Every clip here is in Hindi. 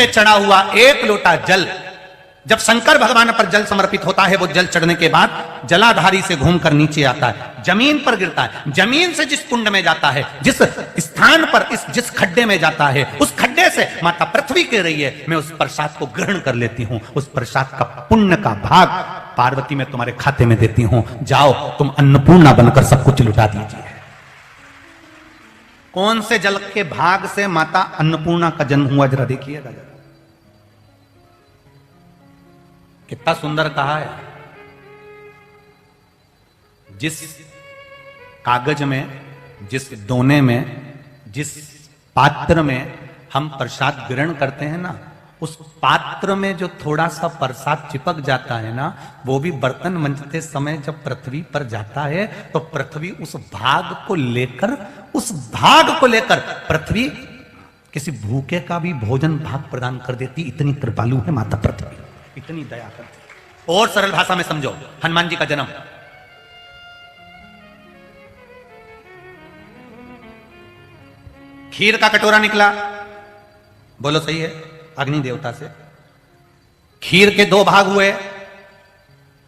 पे चढ़ा हुआ एक लोटा जल जब शंकर भगवान पर जल समर्पित होता है, वो जल चढ़ने के बाद जलाधारी से घूमकर नीचे आता है, जमीन पर गिरता है। जमीन से जिस कुंड में जाता है, जिस स्थान पर जिस खड्डे में जाता है, उस खड्डे से माता पृथ्वी कह रही है मैं उस प्रसाद को ग्रहण कर लेती हूं, उस प्रसाद का पुण्य का भाग पार्वती मैं तुम्हारे खाते में देती हूं, जाओ तुम अन्नपूर्णा बनकर सब कुछ लुटा दीजिए। कौन से जल के भाग से माता अन्नपूर्णा का जन्म हुआ, जरा देखिएगा जरा, कितना सुंदर कहा है। जिस कागज में, जिस दोने में, जिस पात्र में हम प्रसाद ग्रहण करते हैं ना, उस पात्र में जो थोड़ा सा प्रसाद चिपक जाता है ना, वो भी बर्तन मंजते समय जब पृथ्वी पर जाता है तो पृथ्वी उस भाग को लेकर पृथ्वी किसी भूखे का भी भोजन भाग प्रदान कर देती। इतनी कृपालु है माता पृथ्वी, इतनी दया करती। और सरल भाषा में समझो, हनुमान जी का जन्म, खीर का कटोरा निकला, बोलो सही है, अग्नि देवता से। खीर के दो भाग हुए,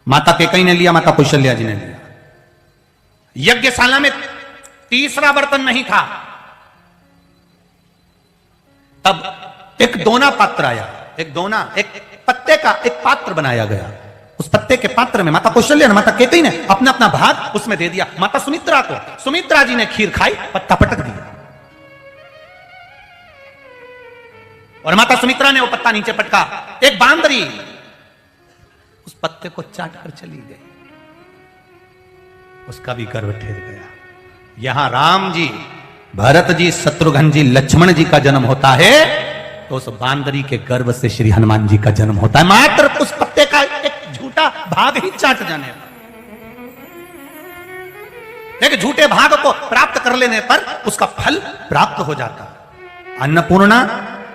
माता कैकेयी ने लिया, माता कौशल्या जी ने लिया। यज्ञशाला में तीसरा बर्तन नहीं था, तब एक दोना पात्र आया, एक पत्ते का एक पात्र बनाया गया। उस पत्ते के पात्र में माता कौशल्या ने, माता कैकेयी ने अपना अपना भाग उसमें दे दिया। माता सुमित्रा को, सुमित्रा जी ने खीर खाई, पत्ता पटक दिया और माता सुमित्रा ने वो पत्ता नीचे पटका। एक बांदरी उस पत्ते को चाट कर चली गई, उसका भी गर्व ठेर गया। यहां राम जी, भरत जी, शत्रुघ्न जी, लक्ष्मण जी का जन्म होता है तो उस बांदरी के गर्भ से श्री हनुमान जी का जन्म होता है। मात्र उस पत्ते का एक झूठा भाग ही चाट जाने पर, एक झूठे भाग को प्राप्त कर लेने पर उसका फल प्राप्त हो जाता। अन्नपूर्णा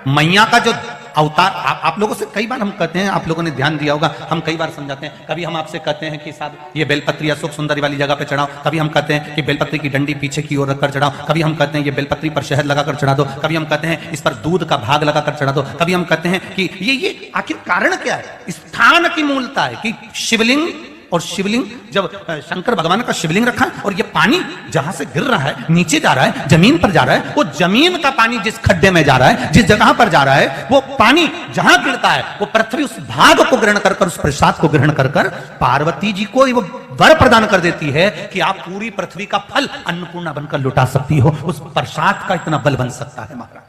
मैया का जो अवतार, आप लोगों से कई बार हम कहते हैं, आप लोगों ने ध्यान दिया होगा, हम कई बार समझाते हैं। कभी हम आपसे कहते हैं कि साहब ये बेलपत्री अशोक सुंदरी वाली जगह पे चढ़ाओ, कभी हम कहते हैं कि बेलपत्री की डंडी पीछे की ओर रखकर चढ़ाओ, कभी हम कहते हैं ये बेलपत्री पर शहद लगाकर चढ़ा दो, कभी हम कहते हैं इस पर दूध का भाग लगाकर चढ़ा दो, कभी हम कहते हैं कि ये आखिर कारण क्या है? स्थान की मूलता है कि शिवलिंग, और शिवलिंग जब शंकर भगवान का शिवलिंग रखा और ये पानी जहां से गिर रहा है, नीचे जा रहा है, जमीन पर जा रहा है, वो जमीन का पानी जिस खड्डे में जा रहा है, जिस जगह पर जा रहा है, वो पानी जहां गिरता है वो पृथ्वी उस भाग को ग्रहण कर, उस प्रसाद को ग्रहण कर पार्वती जी को वो वर प्रदान कर देती है कि आप पूरी पृथ्वी का फल अन्नपूर्णा बनकर लुटा सकती हो। उस प्रसाद का इतना बल बन सकता है महाराज।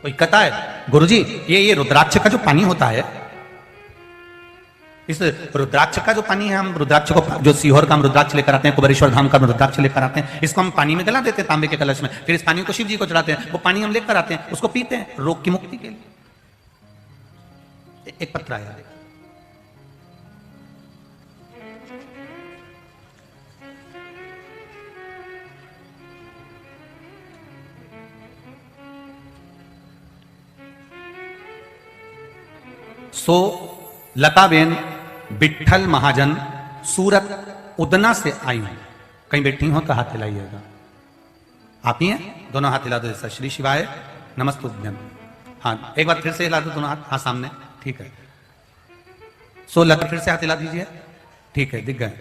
कोई कहता है गुरुजी ये रुद्राक्ष का जो पानी होता है, इस रुद्राक्ष का जो पानी है, हम रुद्राक्ष को, जो सीहोर का हम रुद्राक्ष लेकर आते हैं, कुबेरेश्वर धाम का रुद्राक्ष लेकर आते हैं, इसको हम पानी में गला देते हैं तांबे के कलश में, फिर इस पानी को शिव जी को चढ़ाते हैं, वो पानी हम लेकर आते हैं, उसको पीते हैं रोग की मुक्ति के लिए। एक पत्र आया, लताबेन बिट्ठल महाजन सूरत उदना से आई हूं। कहीं बैठी हो तो हाथ हिलाइएगा। आप ही हैं? दोनों हाथ हिला दो जैसा। श्री शिवाय नमस्तुभ्यम। हाँ, एक बार फिर से हिला दो दोनों हाथ। हाँ, सामने, ठीक है। लता फिर से हाथ हिला दीजिए, ठीक है, दिख गए।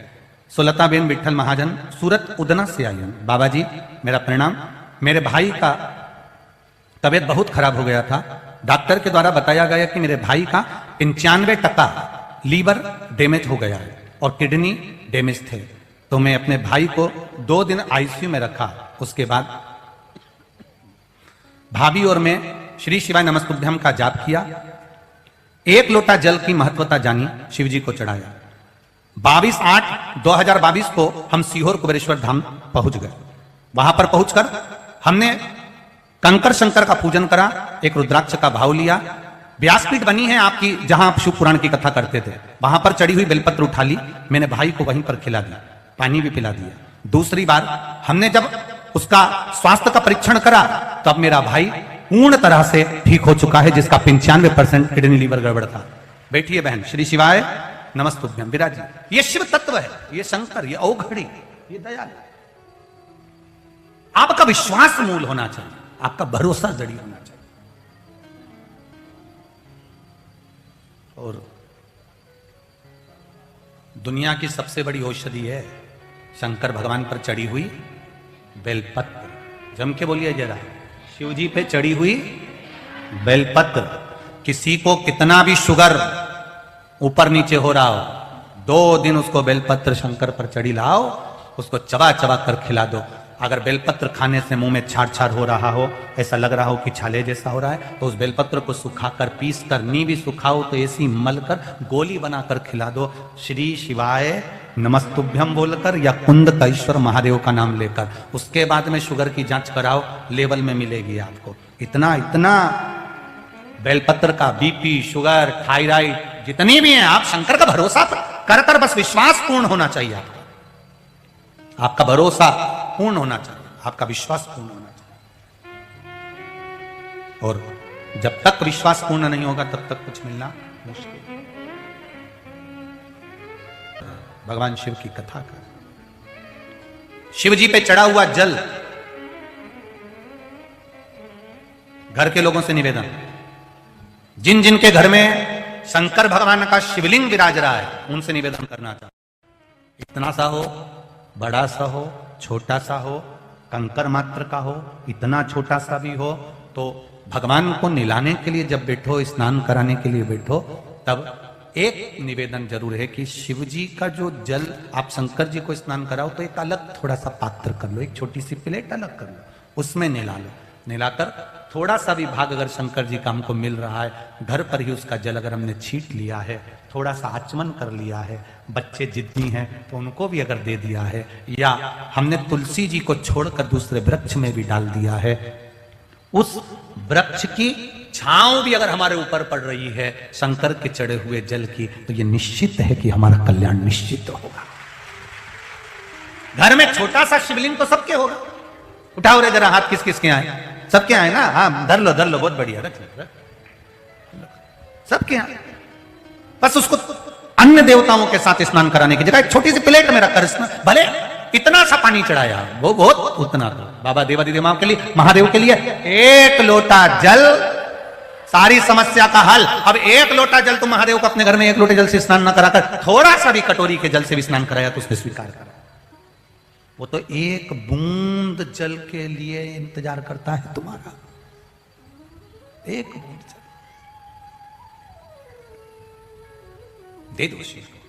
लताबेन बिट्ठल महाजन सूरत उदना से आई हूं। बाबा जी मेरा प्रणाम। मेरे भाई का तबीयत बहुत खराब हो गया था। डॉक्टर के द्वारा बताया गया कि मेरे भाई का 95% लीवर डैमेज हो गया है और किडनी डैमेज थे। तो मैं अपने भाई को 2 दिन आईसीयू में रखा। उसके बाद भाभी और मैं श्री शिवाय नमस्तुभ्यम का जाप किया। 1 लोटा जल की महत्वता जानी, शिव जी को चढ़ाया। 22/8/2022 को हम सीहोर कुबेरेश्वर धाम पहुंच गए। वहां पर पहुंचकर हमने कंकर शंकर का पूजन करा, एक रुद्राक्ष का भाव लिया। व्यासपीठ बनी है आपकी, जहां आप शिव पुराण की कथा करते थे, वहां पर चढ़ी हुई बेलपत्र उठा ली। मैंने भाई को वहीं पर खिला दिया, पानी भी पिला दिया। दूसरी बार हमने जब उसका स्वास्थ्य का परीक्षण करा तो अब मेरा भाई पूर्ण तरह से ठीक हो चुका है, जिसका 95% किडनी लीवर गड़बड़ था। बैठिए बहन। श्री शिवाय नमस्तुभ्यम। विराजी। ये शिव तत्व है, ये शंकर, ये औघड़ी, ये दयाल। आपका विश्वास मूल होना चाहिए, आपका भरोसा जड़ी होना चाहिए। और दुनिया की सबसे बड़ी औषधि है शंकर भगवान पर चढ़ी हुई बेलपत्र। जम के बोलिए जरा, शिव जी पे चढ़ी हुई बेलपत्र। किसी को कितना भी शुगर ऊपर नीचे हो रहा हो, 2 दिन उसको बेलपत्र शंकर पर चढ़ी लाओ, उसको चबा चबा कर खिला दो। अगर बेलपत्र खाने से मुंह में छाड़ छाड़ हो रहा हो, ऐसा लग रहा हो कि छाले जैसा हो रहा है, तो उस बेलपत्र को सुखाकर पीस कर, नी भी सुखाओ तो ऐसी मलकर गोली बनाकर खिला दो, श्री शिवाय नमस्तुभ्यम बोलकर या कुंद का ईश्वर महादेव का नाम लेकर। उसके बाद में शुगर की जांच कराओ, लेवल में मिलेगी आपको। इतना इतना बेलपत्र का बीपी, शुगर, थायराइड जितनी भी हैं, आप शंकर का भरोसा कर कर बस विश्वास पूर्ण होना चाहिए आपका। आपका भरोसा पूर्ण होना चाहिए, आपका विश्वास पूर्ण होना चाहिए। और जब तक विश्वास पूर्ण नहीं होगा तब तक कुछ मिलना मुश्किल। भगवान शिव की कथा कर, शिव जी पे चढ़ा हुआ जल, घर के लोगों से निवेदन, जिन जिन के घर में शंकर भगवान का शिवलिंग विराज रहा है उनसे निवेदन करना चाहता, इतना सा हो, बड़ा सा हो, छोटा सा हो, कंकर मात्र का हो, इतना छोटा सा भी हो, तो भगवान को नहलाने के लिए जब बैठो, स्नान कराने के लिए बैठो, तब एक निवेदन जरूर है कि शिव जी का जो जल आप शंकर जी को स्नान कराओ तो एक अलग थोड़ा सा पात्र कर लो, एक छोटी सी प्लेट अलग कर लो, उसमें नहला लो। नहलाकर थोड़ा सा भी भाग अगर शंकर जी का हमको मिल रहा है, घर पर ही उसका जल अगर हमने छीट लिया है, थोड़ा सा आचमन कर लिया है, बच्चे जिद्दी हैं तो उनको भी अगर दे दिया है, या हमने तुलसी जी को छोड़कर दूसरे वृक्ष में भी डाल दिया है, उस वृक्ष की छांव भी अगर हमारे ऊपर पड़ रही है शंकर के चढ़े हुए जल की, तो ये निश्चित है कि हमारा कल्याण निश्चित होगा। घर में छोटा सा शिवलिंग तो सबके होगा, उठाओ रे जरा हाथ, किस किस के आए, सबके आए ना, हाँ धर लो बहुत बढ़िया, रख लो सबके आए। बस उसको अन्य देवताओं के साथ स्नान कराने की जगह एक छोटी सी प्लेट में रखकर भले इतना सा पानी चढ़ाया, वो बहुत उतना तो बाबा देवादिदेव के लिए, महादेव के लिए 1 लोटा जल सारी समस्या का हल। अब 1 लोटा जल तो महादेव को अपने घर में 1 लोटे जल से स्नान न कराकर थोड़ा सा भी कटोरी के जल से भी स्नान कराया तो उसने स्वीकार करा। वो तो 1 बूंद जल के लिए इंतजार करता है तुम्हारा, 1 बूंद जल दे दो शिव को।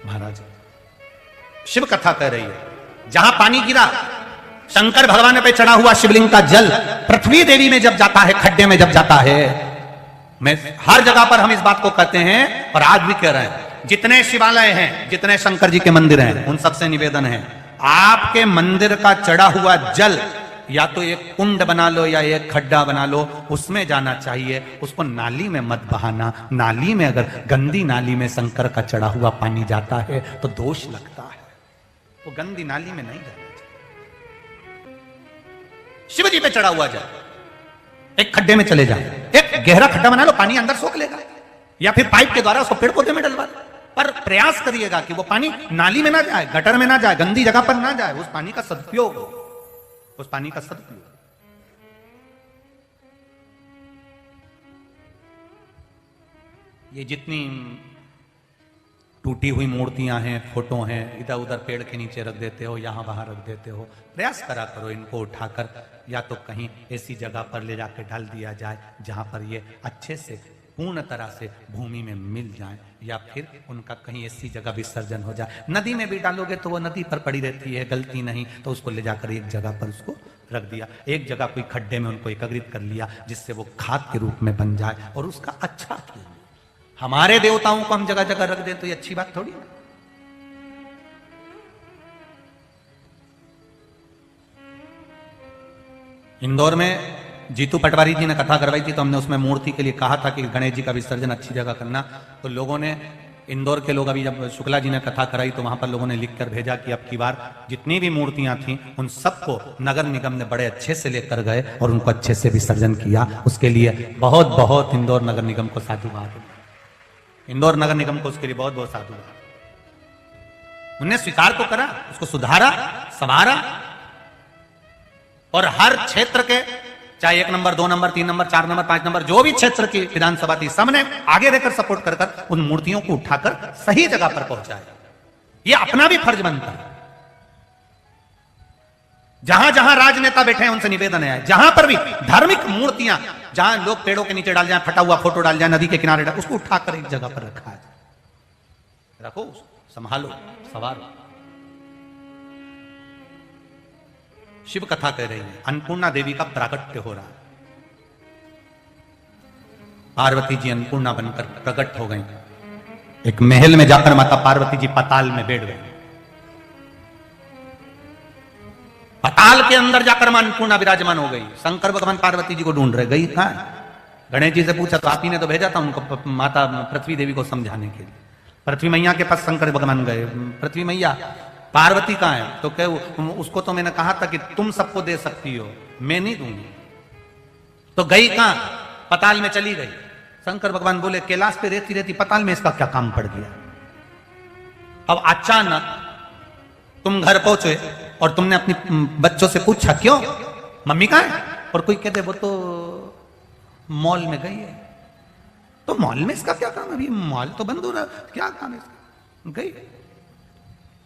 महाराज शिव कथा कह रही है, जहां पानी गिरा, शंकर भगवान पे चढ़ा हुआ शिवलिंग का जल पृथ्वी देवी में जब जाता है, खड्डे में जब जाता है, मैं हर जगह पर हम इस बात को कहते हैं और आज भी कह रहे हैं, जितने शिवालय हैं, जितने शंकर जी के मंदिर हैं, उन सबसे निवेदन है, आपके मंदिर का चढ़ा हुआ जल या तो एक कुंड बना लो या एक खड्डा बना लो, उसमें जाना चाहिए, उसको नाली में मत बहाना। नाली में अगर गंदी नाली में शंकर का चढ़ा हुआ पानी जाता है तो दोष लगता है, वो गंदी नाली में नहीं जाना चाहिए। शिव जी पे चढ़ा हुआ जल एक खड्डे में चले जाए, एक गहरा खड्डा बना लो, पानी अंदर सोख लेगा, या फिर पाइप के द्वारा उसको पेड़ पौधे में डलवा, पर प्रयास करिएगा कि वो पानी नाली में ना जाए, गटर में ना जाए, गंदी जगह पर ना जाए, उस पानी का सदुपयोग हो, उस पानी का सदुपयोग। ये जितनी टूटी हुई मूर्तियां हैं, फोटो हैं, इधर उधर पेड़ के नीचे रख देते हो, यहां वहां रख देते हो, प्रयास करा करो इनको उठाकर या तो कहीं ऐसी जगह पर ले जाकर डाल दिया जाए जहां पर ये अच्छे से पूर्ण तरह से भूमि में मिल जाए, या फिर उनका कहीं ऐसी जगह विसर्जन हो जाए। नदी में भी डालोगे तो वो नदी पर पड़ी रहती है, गलती नहीं, तो उसको ले जाकर एक जगह पर उसको रख दिया, एक जगह कोई खड्डे में उनको एकत्रित कर लिया जिससे वो खाद के रूप में बन जाए और उसका अच्छा किया। हमारे देवताओं को हम जगह जगह रख दें तो ये अच्छी बात थोड़ी ना। इंदौर में जीतू पटवारी जी ने कथा करवाई थी, तो हमने उसमें मूर्ति के लिए कहा था कि गणेश जी का विसर्जन अच्छी जगह करना, तो लोगों ने, इंदौर के लोग, अभी जब शुक्ला जी ने कथा कराई तो वहां पर लोगों ने लिख कर भेजा कि अब की बार जितनी भी मूर्तियां थी उन सबको नगर निगम ने बड़े अच्छे से लेकर गए और उनको अच्छे से विसर्जन किया। उसके लिए बहुत बहुत इंदौर नगर निगम को साधुवाद, इंदौर नगर निगम को उसके लिए बहुत बहुत साधुवाद। उन्हें स्वीकार तो करा, उसको सुधारा, संवारा, और हर क्षेत्र के, चाहे 1 number, 2 number, 3 number, 4 number, 5 number, जो भी क्षेत्र की विधानसभा थी, सबने आगे रहकर सपोर्ट कर कर उन मूर्तियों को उठाकर सही जगह पर पहुंचाया। ये अपना भी फर्ज बनता है। जहां जहां राजनेता बैठे हैं उनसे निवेदन है, जहां पर भी धार्मिक मूर्तियां, जहां लोग पेड़ों के नीचे डाल जाए, फटा हुआ फोटो डाल जाए, नदी के किनारे डाल, उसको उठाकर एक जगह पर रखा है। रखो, संभालो, सवारो। शिव कथा कह रही है, अन्नपूर्णा देवी का प्राकट्य हो रहा है। पार्वती जी अन्नपूर्णा बनकर प्रकट हो गई। एक महल में जाकर माता पार्वती जी पाताल में बैठ गई। पाताल के अंदर जाकर मां अन्नपूर्णा विराजमान हो गई। शंकर भगवान पार्वती जी को ढूंढ रहे, गई कहां है? गणेश जी से पूछा तो आप ही ने तो भेजा था उनको माता पृथ्वी देवी को समझाने के लिए। पृथ्वी मैया के पास शंकर भगवान गए, पृथ्वी मैया पार्वती कहां है? तो कहे उसको तो मैंने कहा था कि तुम सबको दे सकती हो, मैं नहीं दूंगी। तो गई कहां? पाताल में चली गई। शंकर भगवान बोले कैलाश पे रहती रहती पाताल में इसका क्या काम पड़ गया? अब अचानक तुम घर पहुंचे और तुमने अपनी बच्चों से पूछा क्यों मम्मी कहां है? और कोई कहते वो तो मॉल में गई है। तो मॉल में इसका क्या काम? अभी मॉल तो बंद हो रहा, क्या काम है इसका? गई।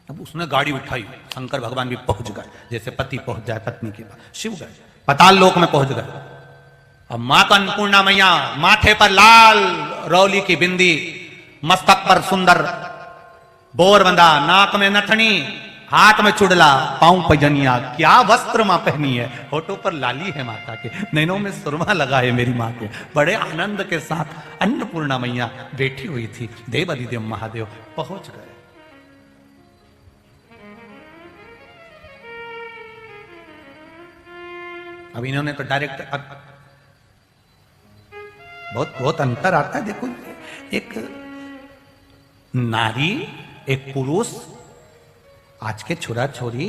अब उसने गाड़ी उठाई, शंकर भगवान भी पहुंच गए, जैसे पति पहुंच जाए पत्नी के पास। शिव गए, पाताल लोक में पहुंच गए। अब मां का अन्नपूर्णा मैया, माथे पर लाल रौली की बिंदी, मस्तक पर सुंदर बोर बंधा, नाक में नथनी, हाथ में चुड़ला, पांव पैजनिया, क्या वस्त्र मां पहनी है। होठों पर लाली है माता के, नैनों में सुरमा लगा है मेरी मां के। बड़े आनंद के साथ अन्नपूर्णा मैया बैठी हुई थी। देवाधिदेव महादेव पहुंच गए। अब इन्होंने तो डायरेक्ट, बहुत अंतर आता है। देखो, एक नारी, एक पुरुष, आज के छोरा छोरी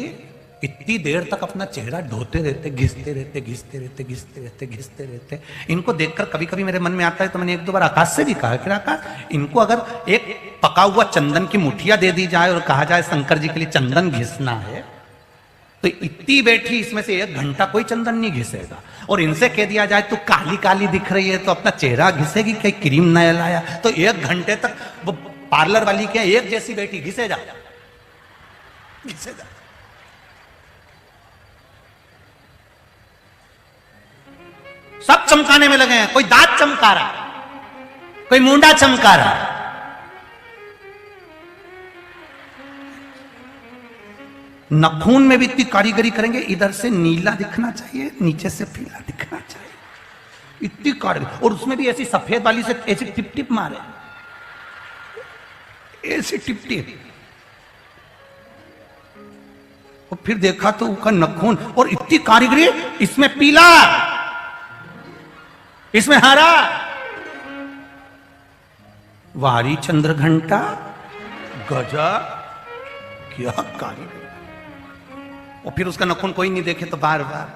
इतनी देर तक अपना चेहरा ढोते रहते, घिसते रहते, घिसते रहते, घिसते रहते, घिसते रहते। इनको देखकर कभी कभी मेरे मन में आता है, तो मैंने 1-2 बार आकाश से भी कहा कि आकाश, इनको अगर एक पका हुआ चंदन की मुठिया दे दी जाए और कहा जाए शंकर जी के लिए चंदन घिसना है, तो इतनी बैठी इसमें से 1 घंटा कोई चंदन नहीं घिसेगा। और इनसे कह दिया जाए तो काली काली दिख रही है तो अपना चेहरा घिसेगी, कहीं क्रीम नया लाया, तो 1 घंटे तक वो पार्लर वाली क्या एक जैसी बैठी, घिसे जा घिसे जा। सब चमकाने में लगे हैं। कोई दांत चमका रहा, कोई मुंडा चमका रहा। नखून में भी इतनी कारीगरी करेंगे, इधर से नीला दिखना चाहिए, नीचे से पीला दिखना चाहिए, इतनी कारीगरी। और उसमें भी ऐसी सफेद वाली से ऐसी टिप टिप मारे, ऐसी टिप टिप। और फिर देखा तो उसका नखून, और इतनी कारीगरी, इसमें पीला, इसमें हरा, वारी चंद्र घंटा, गजा, क्या कारीगरी। और फिर उसका नखून कोई नहीं देखे तो बार बार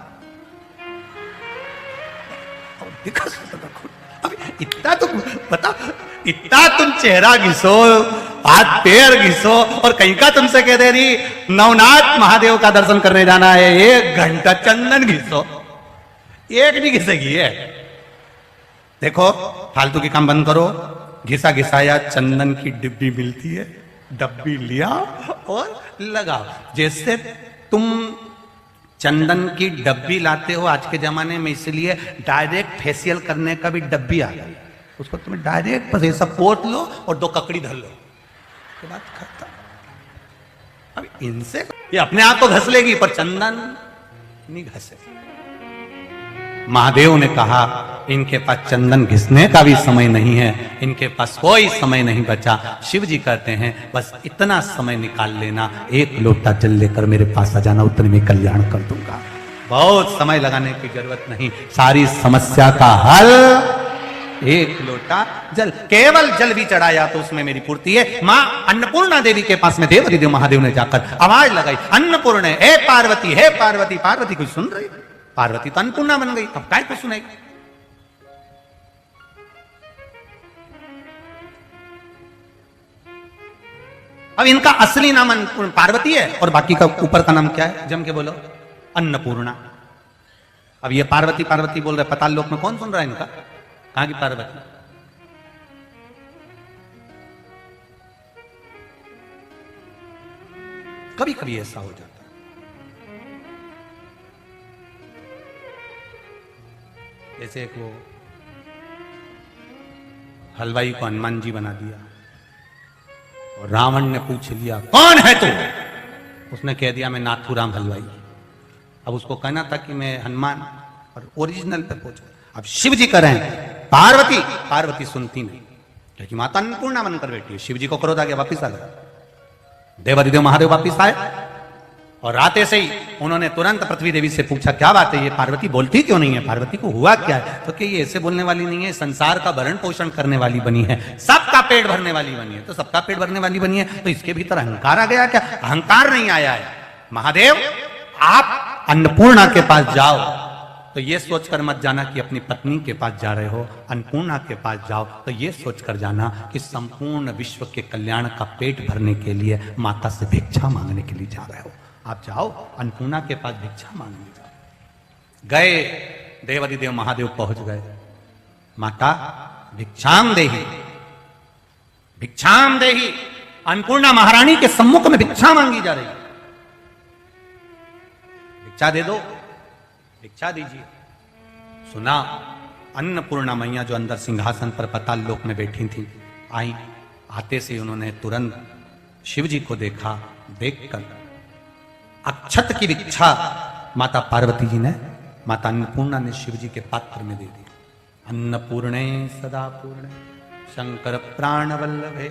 देखा नखून। अब इतना तो बता, इतना तुम चेहरा घिसो, हाथ पैर घिसो, और कहीं का तुमसे कह दे रही नवनाथ महादेव का दर्शन करने जाना है, 1 घंटा चंदन घिसो, एक नहीं घिसेगी ये। देखो, फालतू की काम बंद करो। घिसा घिसाया चंदन की डिब्बी मिलती है, डब्बी लिया और लगाओ। जैसे तुम चंदन की डब्बी लाते हो आज के जमाने में, इसलिए डायरेक्ट फेशियल करने का भी डब्बी आ गई। उसको तुम्हें डायरेक्ट बस ऐसा पोत लो और 2 ककड़ी धर लो, के बाद खाता। अब इनसे ये अपने आप तो घस लेगी, पर चंदन नहीं घसेगी। महादेव ने कहा इनके पास चंदन घिसने का भी समय नहीं है, इनके पास कोई समय नहीं बचा। शिव जी कहते हैं बस इतना समय निकाल लेना, 1 लोटा जल लेकर मेरे पास आ जाना, उतने में कल्याण कर दूंगा। बहुत समय लगाने की जरूरत नहीं, सारी समस्या का हल 1 लोटा जल। केवल जल भी चढ़ाया तो उसमें मेरी पूर्ति है। मां अन्नपूर्णा देवी के पास में देवाधिदेव महादेव ने जाकर आवाज लगाई, अन्नपूर्ण हे पार्वती, हे पार्वती। पार्वती कुछ सुन रही, पार्वती तो अन्नपूर्णा बन गई, अब काय को सुनेगी। अब इनका असली नाम पार्वती है और बाकी का ऊपर का नाम क्या है, जम के बोलो, अन्नपूर्णा। अब ये पार्वती पार्वती बोल रहे, पाताल लोक में कौन सुन रहा है इनका? कहां की पार्वती? कभी कभी ऐसा हो जाता है। जैसे एक वो हलवाई को हनुमान जी बना दिया और रावण ने पूछ लिया कौन है तू? उसने कह दिया मैं नाथूराम हलवाई। अब उसको कहना था कि मैं हनुमान, और ओरिजिनल पे पहुंचा। अब शिव जी कर रहे हैं पार्वती, पार्वती सुनती नहीं क्योंकि माता अन्नपूर्णा बनकर बैठी है। शिव जी को क्रोध आ गया, वापिस आ गया। देवादिदेव महादेव वापिस आए और राते से ही उन्होंने तुरंत पृथ्वी देवी से पूछा क्या बात है, ये पार्वती बोलती क्यों नहीं है? पार्वती को हुआ क्या है? तो कि ये ऐसे बोलने वाली नहीं है, संसार का भरण पोषण करने वाली बनी है, सबका पेट भरने वाली बनी है। तो सबका पेट भरने वाली बनी है तो इसके भीतर अहंकार आ गया क्या? अहंकार नहीं आया है। महादेव आप अन्नपूर्णा के पास जाओ तो ये सोचकर मत जाना कि अपनी पत्नी के पास जा रहे हो। अन्नपूर्णा के पास जाओ तो ये सोचकर जाना कि संपूर्ण विश्व के कल्याण का पेट भरने के लिए माता से भिक्षा मांगने के लिए जा रहे हो। आप जाओ अन्नपूर्णा के पास भिक्षा मांगने जाओ। गए, देवादिदेव महादेव पहुंच गए। माता भिक्षाम देही, भिक्षाम देही। अन्नपूर्णा महारानी के सम्मुख में भिक्षा मांगी जा रही। भिक्षा दे दो, भिक्षा दीजिए। सुना अन्नपूर्णा मैया जो अंदर सिंहासन पर पाताल लोक में बैठी थी, आई। आते से उन्होंने तुरंत शिव जी को देखा। देखकर अक्षत की भिक्षा माता पार्वती जी ने, माता अन्नपूर्णा ने शिव जी के पात्र में दे दी। अन्नपूर्णे सदा पूर्णे शंकर प्राण वल्लभे।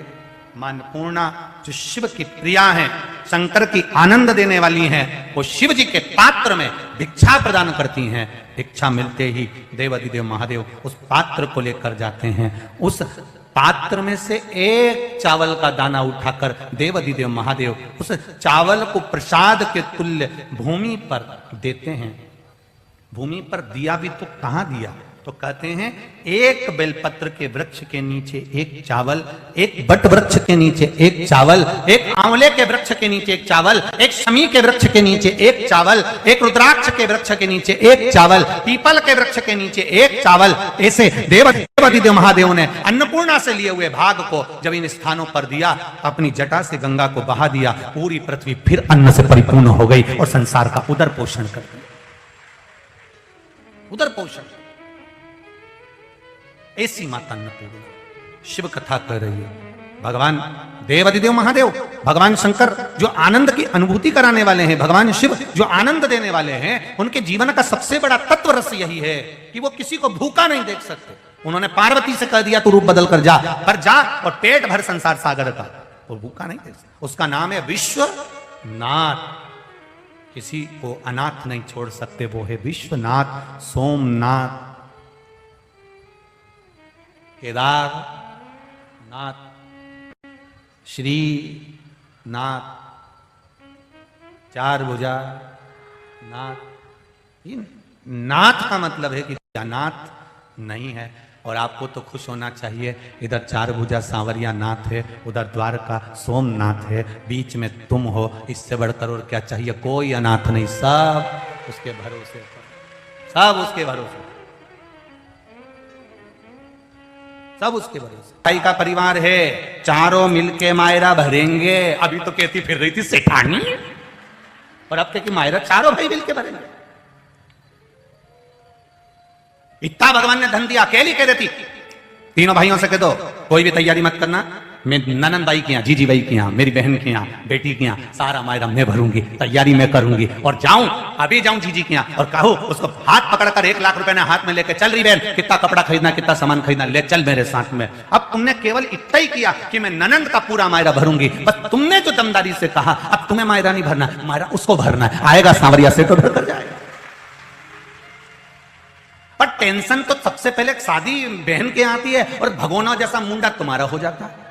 मां अन्नपूर्णा जो शिव की प्रिया हैं, शंकर की आनंद देने वाली हैं, वो शिव जी के पात्र में भिक्षा प्रदान करती हैं। भिक्षा मिलते ही देवादिदेव महादेव उस पात्र को लेकर जाते हैं। उस पात्र में से एक चावल का दाना उठाकर देवादिदेव महादेव उस चावल को प्रसाद के तुल्य भूमि पर देते हैं। भूमि पर दिया भी तो कहां दिया? तो कहते हैं एक बेलपत्र के वृक्ष के नीचे एक चावल, एक बट वृक्ष के नीचे एक चावल, एक आंवले के वृक्ष के नीचे एक चावल, एक शमी के वृक्ष के नीचे एक चावल, एक रुद्राक्ष के वृक्ष के नीचे एक चावल, पीपल के वृक्ष के नीचे एक चावल। ऐसे देवादिदेव महादेव ने अन्नपूर्णा से लिए हुए भाग को जब इन स्थानों पर दिया, अपनी जटा से गंगा को बहा दिया। पूरी पृथ्वी फिर अन्न से परिपूर्ण हो गई और संसार का उदर पोषण कर दिया। उदर पोषण। ऐसी माता अन्नपूर्णा शिव कथा कर रही है। भगवान देवादिदेव महादेव, भगवान शंकर जो आनंद की अनुभूति कराने वाले हैं, भगवान शिव जो आनंद देने वाले हैं, उनके जीवन का सबसे बड़ा तत्व रस यही है कि वो किसी को भूखा नहीं देख सकते। उन्होंने पार्वती से कह दिया तू रूप बदल कर जा, पर जा और पेट भर संसार सागर का, वो भूखा नहीं देख सकता। उसका नाम है विश्वनाथ। किसी को अनाथ नहीं छोड़ सकते, वो है विश्वनाथ, सोमनाथ, केदारनाथ, श्रीनाथ, चार भुजा नाथ। नाथ का मतलब है कि अनाथ नहीं है। और आपको तो खुश होना चाहिए, इधर चार भुजा सांवरिया नाथ है, उधर द्वारका सोमनाथ है, बीच में तुम हो। इससे बढ़कर और क्या चाहिए? कोई अनाथ नहीं, सब उसके भरोसे, सब उसके भरोसे, सब उसके भरोसे। भाई का परिवार है, चारों मिलके मायरा भरेंगे। अभी तो कहती फिर रही थी सेठानी, और अब कहती मायरा चारों भाई मिलके भरेंगे। इतना भगवान ने धन दिया, अकेली कह देती तीनों भाइयों से कह दो कोई भी तैयारी मत करना, मैं ननंद बाई के यहाँ, जीजी बाई के यहाँ, मेरी बहन के यहाँ, बेटी के यहाँ, सारा मायरा मैं भरूंगी, तैयारी मैं करूंगी। और जाऊं, अभी जाऊं जीजी के यहाँ और कहूं उसको हाथ पकड़कर 1 लाख रुपए ने हाथ में लेके चल रही बहन, कितना कपड़ा खरीदना, कितना सामान खरीदना, ले चल मेरे साथ में। अब तुमने केवल इतना ही किया कि मैं ननंद का पूरा मायरा भरूंगी, बस तुमने जो दमदारी से कहा अब तुम्हें मायरा नहीं भरना, मायरा उसको भरना है। आएगा सांवरिया से तो भर जाएगा। पर टेंशन तो सबसे पहले शादी बहन के आती है और भगोना जैसा मुंडा तुम्हारा हो जाता है।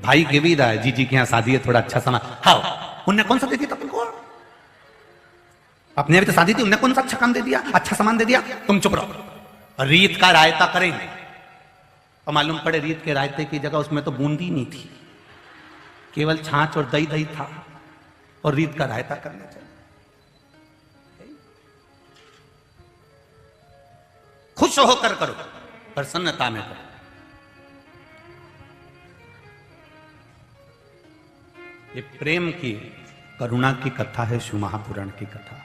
भाई के भी रहा है, जीजी के यहां शादी है, थोड़ा अच्छा सामान। हाँ, उनने कौन सा दे दिया तुमको? अपने भी तो शादी थी, उनने कौन सा अच्छा काम दे दिया, अच्छा सामान दे दिया? तुम चुप रहो। रीत का रायता करेंगे और मालूम पड़े रीत के रायते की जगह उसमें तो बूंदी नहीं थी, केवल छाछ और दही दही था, और रीत का रायता करना चाहिए। खुश होकर करो, प्रसन्नता में करो। ये प्रेम की, करुणा की कथा है, शिव महापुराण की कथा।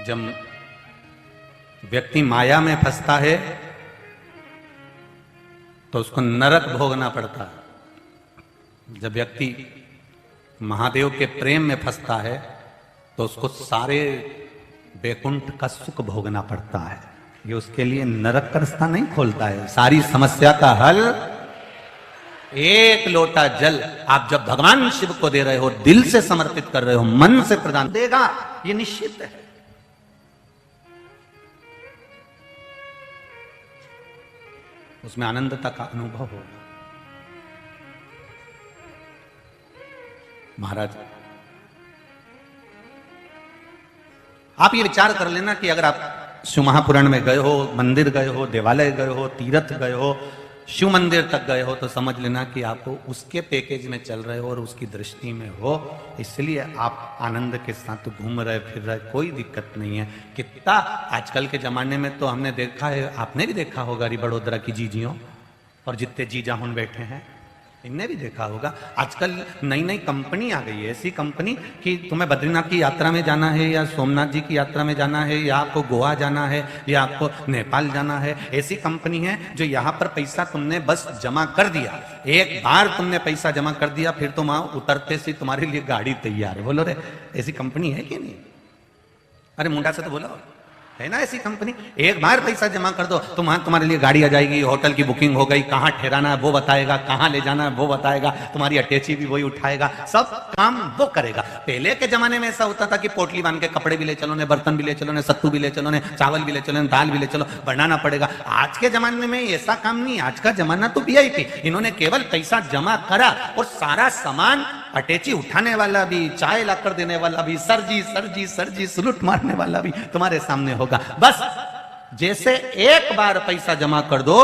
जब व्यक्ति माया में फंसता है तो उसको नरक भोगना पड़ता है। जब व्यक्ति महादेव के प्रेम में फंसता है तो उसको सारे बैकुंठ का सुख भोगना पड़ता है। ये उसके लिए नरक का रास्ता नहीं खोलता है। सारी समस्या का हल एक लोटा जल आप जब भगवान शिव को दे रहे हो, दिल से समर्पित कर रहे हो, मन से प्रदान देगा, ये निश्चित है। उसमें आनंदता का अनुभव होगा। महाराज, आप ये विचार कर लेना कि अगर आप शिव महापुराण में गए हो, मंदिर गए हो, देवालय गए हो, तीर्थ गए हो, शिव मंदिर तक गए हो, तो समझ लेना कि आप उसके पैकेज में चल रहे हो और उसकी दृष्टि में हो, इसलिए आप आनंद के साथ घूम रहे फिर रहे, कोई दिक्कत नहीं है। कितना आजकल के जमाने में तो हमने देखा है, आपने भी देखा होगा, बड़ोदरा की जीजियों और जितने जीजा हुन बैठे हैं, इनने भी देखा होगा। आजकल नई नई कंपनी आ गई है, ऐसी कंपनी कि तुम्हें बद्रीनाथ की यात्रा में जाना है या सोमनाथ जी की यात्रा में जाना है या आपको गोवा जाना है या आपको नेपाल जाना है, ऐसी कंपनी है जो यहाँ पर पैसा तुमने बस जमा कर दिया, एक बार तुमने पैसा जमा कर दिया, फिर तुम वहां उतरते से तुम्हारे लिए गाड़ी तैयार है। बोलो रे, ऐसी कंपनी है कि नहीं? अरे मुंडा से तो बोलो, है ना ऐसी कंपनी? एक बार पैसा जमा कर दो, तुम्हारे लिए गाड़ी आ जाएगी, होटल की बुकिंग हो गई, कहाँ ठहराना है वो बताएगा, कहाँ ले जाना है वो बताएगा, तुम्हारी अटैची भी वही उठाएगा, सब काम वो करेगा। पहले के जमाने में ऐसा होता था कि पोटली बांध के कपड़े भी ले चलो ने, बर्तन भी ले चलो ने, सत्तू भी ले चलो ने, चावल भी ले चलो ने, दाल भी ले चलो, बनाना पड़ेगा। आज के जमाने में ऐसा काम नहीं। आज का जमाना तो VIP। इन्होंने केवल पैसा जमा करा और सारा सामान, अटैची उठाने वाला भी, चाय लाकर देने वाला भी, सरजी सरजी सरजी सलूट मारने वाला भी तुम्हारे सामने होगा। बस जैसे एक बार पैसा जमा कर दो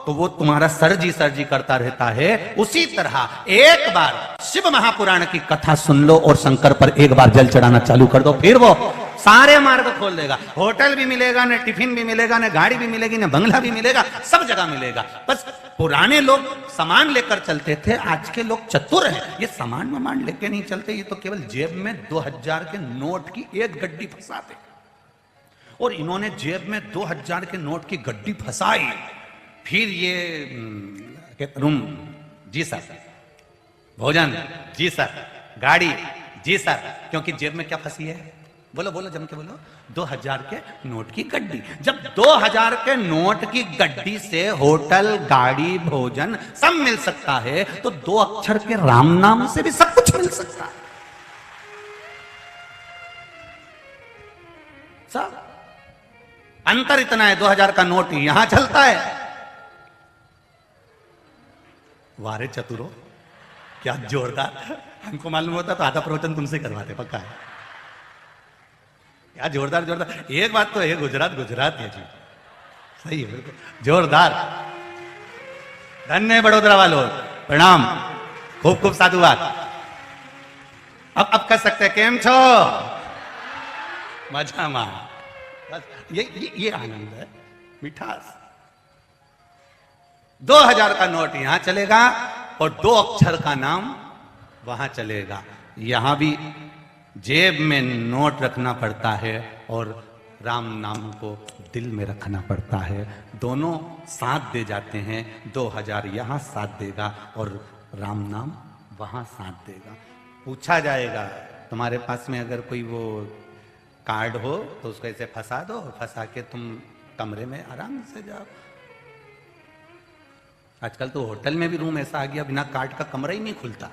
तो वो तुम्हारा सरजी सरजी करता रहता है, उसी तरह एक बार शिव महापुराण की कथा सुन लो और शंकर पर एक बार जल चढ़ाना चालू कर दो, फिर वो सारे मार्ग खोल देगा। होटल भी मिलेगा, न टिफिन भी मिलेगा, न गाड़ी भी मिलेगी, न बंगला भी मिलेगा, सब जगह मिलेगा। बस पुराने लोग सामान लेकर चलते थे, आज के लोग चतुर हैं, ये सामान वामान लेके नहीं चलते, ये तो केवल जेब में 2000 के नोट की एक गड्डी फंसाते। और इन्होंने जेब में 2000 के नोट की गड्डी फंसाई, फिर ये रूम जी सर, भोजन जी सर, गाड़ी जी सर, क्योंकि जेब में क्या फंसी है? बोलो बोलो, जम के बोलो। 2000 के नोट की गड्डी। जब 2000 के नोट की गड्डी से होटल, गाड़ी, भोजन सब मिल सकता है, तो 2 अक्षर के राम नाम से भी सब कुछ मिल सकता है। सब अंतर इतना है, 2000 का नोट यहां चलता है। वारे चतुरो, क्या जोरदार। हमको मालूम होता तो आधा प्रवचन तुमसे करवाते, पक्का है। क्या जोरदार जोरदार। एक बात तो है, गुजरात गुजरात है जी, सही है, बिल्कुल जोरदार। धन्य बड़ोदरा वालों, प्रणाम, खूब खूब साधुवाद। अब कह सकते हैं केम छो, मजा मार। बस ये आनंद है, मिठास। 2000 का नोट यहां चलेगा और 2 अक्षर का नाम वहां चलेगा। यहां भी जेब में नोट रखना पड़ता है और राम नाम को दिल में रखना पड़ता है। दोनों साथ दे जाते हैं। 2000 यहां साथ देगा और राम नाम वहां साथ देगा। पूछा जाएगा, तुम्हारे पास में अगर कोई वो कार्ड हो तो उसको ऐसे फंसा दो, फंसा के तुम कमरे में आराम से जाओ। आजकल तो होटल में भी रूम ऐसा आ गया, बिना कार्ड का कमरा ही नहीं खुलता।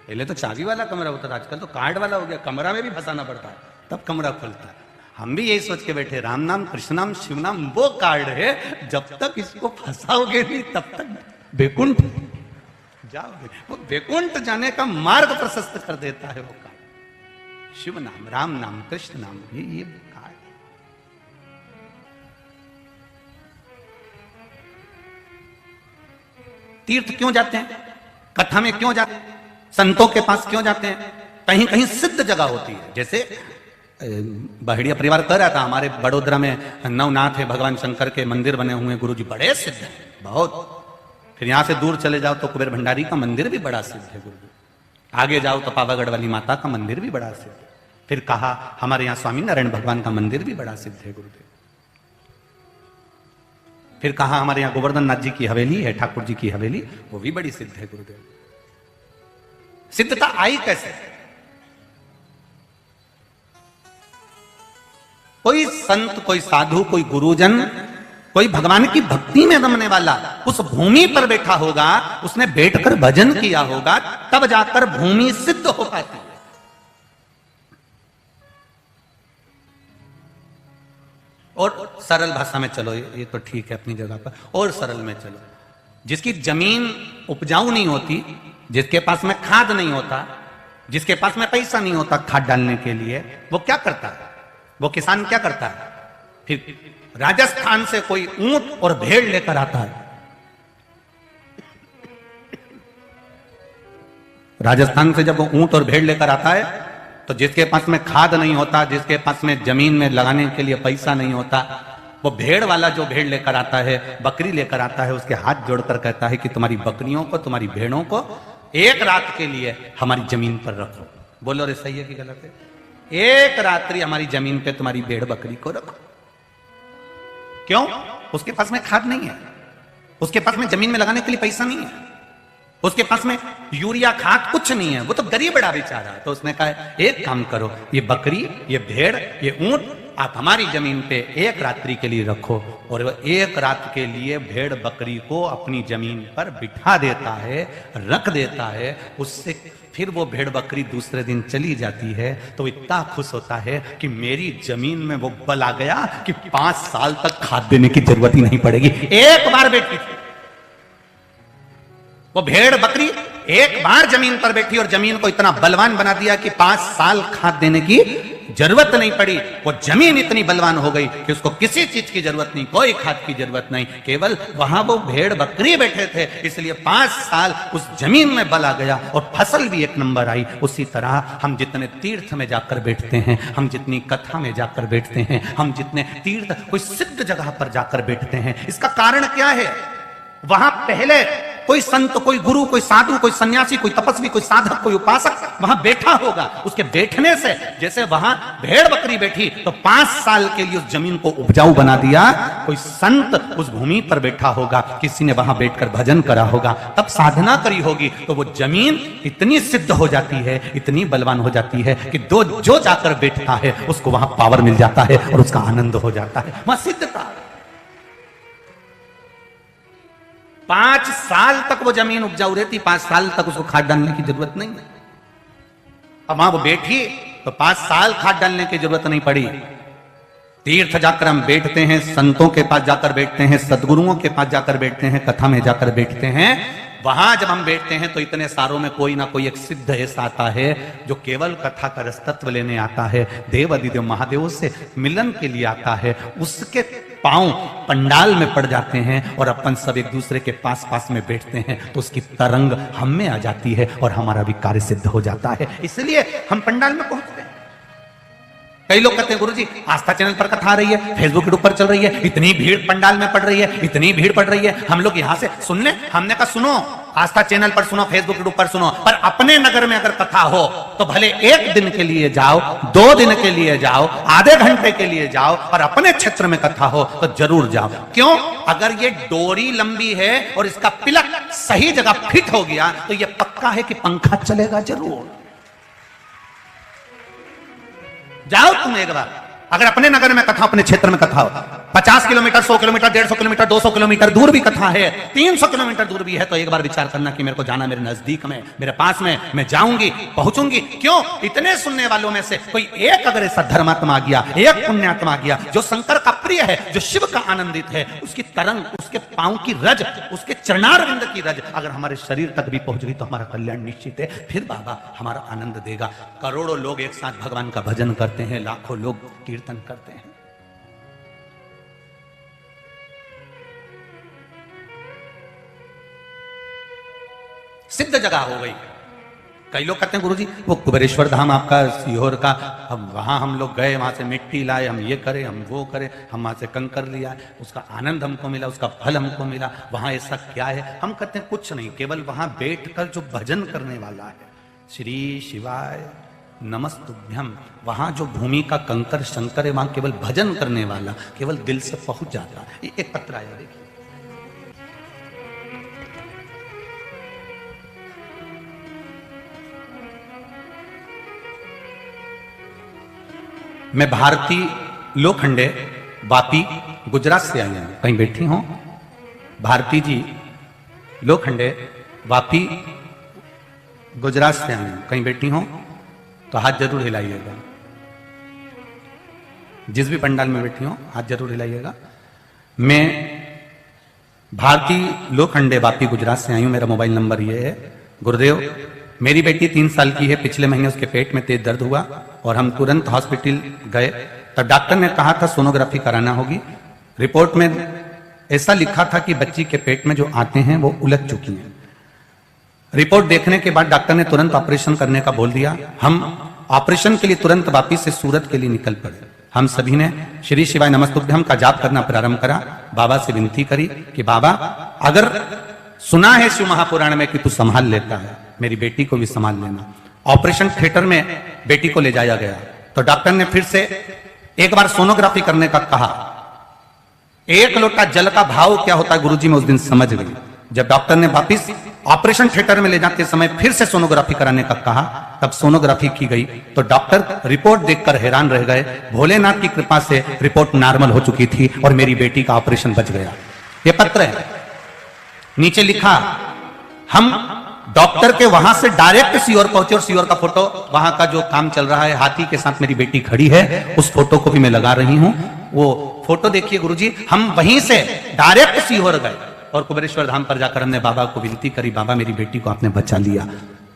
पहले तो चाबी वाला कमरा होता था, आजकल तो कार्ड वाला हो गया, कमरा में भी फंसाना पड़ता है तब कमरा खुलता है। हम भी यही सोच के बैठे, राम नाम, कृष्ण नाम, शिव नाम वो कार्ड है, जब तक इसको फंसाओगे नहीं तब तक बैकुंठ जाओगे। वो बैकुंठ जाने का मार्ग प्रशस्त कर देता है वो कार्ड। शिव नाम, राम नाम, कृष्ण नाम, ये कार्ड। तीर्थ क्यों जाते हैं? कथा में क्यों जाते हैं? संतों के पास क्यों जाते हैं? कहीं कहीं सिद्ध जगह होती है। जैसे बहड़िया परिवार कह रहा था, हमारे बड़ोदरा में नवनाथ है, भगवान शंकर के मंदिर बने हुए हैं, गुरु जी बड़े सिद्ध हैं बहुत। फिर यहां से दूर चले जाओ तो कुबेर भंडारी का मंदिर भी बड़ा सिद्ध है गुरु जी। आगे जाओ तो पावागढ़ वाली माता का मंदिर भी बड़ा सिद्ध है। फिर कहा हमारे यहाँ स्वामी नारायण भगवान का मंदिर भी बड़ा सिद्ध है गुरुदेव। फिर कहा हमारे यहाँ गोवर्धन नाथ जी की हवेली है, ठाकुर जी की हवेली, वो भी बड़ी सिद्ध है गुरुदेव। सिद्धता आई कैसे? कोई संत, कोई साधु, कोई गुरुजन, कोई भगवान की भक्ति में रमने वाला उस भूमि पर बैठा होगा, उसने बैठकर भजन किया होगा, तब जाकर भूमि सिद्ध हो पाती है। और सरल भाषा में चलो, ये तो ठीक है अपनी जगह पर, और सरल में चलो, जिसकी जमीन उपजाऊ नहीं होती, जिसके पास में खाद नहीं होता, जिसके पास में पैसा नहीं होता खाद डालने के लिए, वो क्या करता है? वो किसान क्या करता है? फिर राजस्थान से कोई ऊंट और भेड़ लेकर आता है। राजस्थान से जब वो ऊंट और भेड़ लेकर आता है तो जिसके पास में खाद नहीं होता, जिसके पास में जमीन में लगाने के लिए पैसा नहीं होता, वो भेड़ वाला जो भेड़ लेकर आता है, बकरी लेकर आता है, उसके हाथ जोड़कर कहता है कि तुम्हारी बकरियों को, तुम्हारी भेड़ों को एक रात के लिए हमारी जमीन पर रखो। बोलो रे सही है कि गलत है? एक रात्रि हमारी जमीन पे तुम्हारी भेड़ बकरी को रखो। क्यों? उसके पास में खाद नहीं है, उसके पास में जमीन में लगाने के लिए पैसा नहीं है, उसके पास में यूरिया खाद कुछ नहीं है, वो तो गरीब बड़ा बेचारा। तो उसने कहा एक काम करो, ये बकरी, ये भेड़, ये ऊंट आप हमारी जमीन पे एक रात्रि के लिए रखो। और वो एक रात के लिए भेड़ बकरी को अपनी जमीन पर बिठा देता है, रख देता है। उससे फिर वो भेड़ बकरी दूसरे दिन चली जाती है तो इतना खुश होता है कि मेरी जमीन में वो बल आ गया कि 5 साल तक खाद देने की जरूरत ही नहीं पड़ेगी। एक बार बैठी थी वो भेड़ बकरी, एक बार जमीन पर बैठी और जमीन को इतना बलवान बना दिया कि 5 साल खाद देने की जरूरत नहीं पड़ी। वो जमीन इतनी बलवान हो गई कि उसको किसी चीज की जरूरत नहीं, कोई खाद की जरूरत नहीं, केवल वहां वो भेड़ बकरी बैठे थे, इसलिए 5 साल उस जमीन में बल आ गया और फसल भी एक नंबर आई। उसी तरह हम जितने तीर्थ में जाकर बैठते हैं, हम जितनी कथा में जाकर बैठते हैं, हम जितने तीर्थ, कोई सिद्ध जगह पर जाकर बैठते हैं, इसका कारण क्या है? वहां पहले कोई संत, कोई गुरु, कोई साधु, कोई सन्यासी, कोई तपस्वी, कोई साधक, कोई उपासक वहां बैठा होगा। उसके बैठने से, जैसे वहां भेड़ बकरी बैठी तो 5 साल के लिए उस जमीन को उपजाऊ बना दिया, कोई संत उस भूमि पर बैठा होगा, किसी ने वहां बैठकर भजन करा होगा, तब साधना करी होगी, तो वो जमीन इतनी सिद्ध हो जाती है, इतनी बलवान हो जाती है कि जो जाकर बैठता है उसको वहां पावर मिल जाता है और उसका आनंद हो जाता है। वहां सिद्धता। 5 साल तक वो जमीन उपजाऊ रहती, 5 साल तक उसको खाद डालने की जरूरत नहीं है। अब वहां वो बैठी तो 5 साल खाद डालने की जरूरत नहीं पड़ी। तीर्थ जाकर हम बैठते हैं, संतों के पास जाकर बैठते हैं, सदगुरुओं के पास जाकर बैठते हैं, कथा में जाकर बैठते हैं, वहां जब हम बैठते हैं तो इतने सारों में कोई ना कोई एक सिद्ध ऐसा आता है जो केवल कथा का रसतत्व लेने आता है, देव अधिदेव महादेव से मिलन के लिए आता है। उसके पांव पंडाल में पड़ जाते हैं और अपन सब एक दूसरे के पास पास में बैठते हैं तो उसकी तरंग हम में आ जाती है और हमारा भी कार्य सिद्ध हो जाता है। इसलिए हम पंडाल में पहुंचते हैं। कई लोग कहते हैं गुरुजी आस्था चैनल पर कथा आ रही है, फेसबुक के ऊपर चल रही है, इतनी भीड़ पंडाल में पड़ रही है, इतनी भीड़ पड़ रही है, हम लोग यहां से सुन ले। हमने कहा सुनो, आस्था चैनल पर सुनो, फेसबुक के ऊपर सुनो, पर अपने नगर में अगर कथा हो तो भले 1 दिन के लिए जाओ, 2 दिन के लिए जाओ, आधे घंटे के लिए जाओ, और अपने क्षेत्र में कथा हो तो जरूर जाओ। क्यों? अगर ये डोरी लंबी है और इसका पिलक सही जगह फिट हो गया तो ये पक्का है कि पंखा चलेगा जरूर। जाओ तुम एक बार, अगर अपने नगर में कथा, अपने क्षेत्र में कथा हो, 50 किलोमीटर, 100 किलोमीटर, 150 किलोमीटर, 200 किलोमीटर दूर भी कथा है, 300 किलोमीटर दूर भी है, तो एक बार विचार करना कि मेरे को जाना मेरे नजदीक में, मेरे पास में, मैं जाऊंगी, पहुंचूंगी। क्यों? इतने सुनने वालों में से कोई एक अगर ऐसा धर्मात्मा आ गया, एक पुण्यात्मा आ गया जो शंकर का प्रिय है, जो शिव का आनंदित है, उसकी तरंग, उसके पांव की रज, उसके चरणारविंद की रज अगर हमारे शरीर तक भी पहुंच गई तो हमारा कल्याण निश्चित है। फिर बाबा हमारा आनंद देगा। करोड़ों लोग एक साथ भगवान का भजन करते हैं, लाखों लोग कीर्तन करते हैं। सिद्ध जगह हो गई। कई लोग कहते हैं गुरुजी वो कुबेरेश्वर धाम आपका सीहोर का, हम लोग गए, वहां से मिट्टी लाए, हम ये करें, हम वो करें, हम वहां से कंकर लिया, उसका आनंद हमको मिला, उसका फल हमको मिला, वहां ऐसा क्या है? हम कहते हैं कुछ नहीं, केवल वहां बैठकर जो भजन करने वाला है, श्री शिवाय नमस्तुभ्यम, वहां जो भूमि का कंकर शंकर है, वहां केवल भजन करने वाला केवल दिल से पहुंच जाता है। एक पत्र आया देखिए, मैं भारती लोखंडे वापी गुजरात से आई हूं, कहीं बैठी हो? भारती जी लोखंडे वापी गुजरात से आई हूं, कहीं बैठी हो तो हाथ जरूर हिलाइएगा। जिस भी पंडाल में बैठी हो हाथ जरूर हिलाइएगा। मैं भारती लोखंडे वापी गुजरात से आई हूं, मेरा मोबाइल नंबर ये है। गुरुदेव, मेरी बेटी 3 साल की है, पिछले महीने उसके पेट में तेज दर्द हुआ और हम तुरंत हॉस्पिटल गए, तब डॉक्टर ने कहा था सोनोग्राफी कराना होगी। रिपोर्ट में ऐसा लिखा था कि बच्ची के पेट में जो आते हैं वो उलझ चुकी हैं। रिपोर्ट देखने के बाद डॉक्टर ने तुरंत ऑपरेशन करने का बोल दिया। हम ऑपरेशन के लिए तुरंत वापिस से सूरत के लिए निकल पड़े। हम सभी ने श्री शिवाय नमस्तुभ्यम का जाप करना प्रारंभ करा। बाबा से विनती करी कि बाबा, अगर सुना है शिव महापुराण में कि तू संभाल लेता है, मेरी बेटी को भी संभाल लेना। ऑपरेशन थिएटर में बेटी को ले जाया गया तो डॉक्टर ने फिर से एक बार सोनोग्राफी करने का कहा। 1 लोटा जल का भाव क्या होता है गुरुजी, मैं उस दिन समझ गई। जब डॉक्टर ने वापिस ऑपरेशन थिएटर में ले जाते समय फिर से सोनोग्राफी कराने का कहा, तब सोनोग्राफी की गई तो डॉक्टर रिपोर्ट देखकर हैरान रह गए। भोलेनाथ की कृपा से रिपोर्ट नॉर्मल हो चुकी थी और मेरी बेटी का ऑपरेशन बच गया। यह पत्र है, नीचे लिखा, हम डॉक्टर के वहां से डायरेक्ट सीहोर पहुंचे और सीहोर का फोटो, वहां का जो काम चल रहा है, हाथी के साथ मेरी बेटी खड़ी है, उस फोटो को भी मैं लगा रही हूं। वो फोटो देखिए गुरुजी, हम वहीं से डायरेक्ट सीहोर गए और कुबेरेश्वर धाम पर जाकर हमने बाबा को विनती करी, बाबा मेरी बेटी को आपने बचा लिया,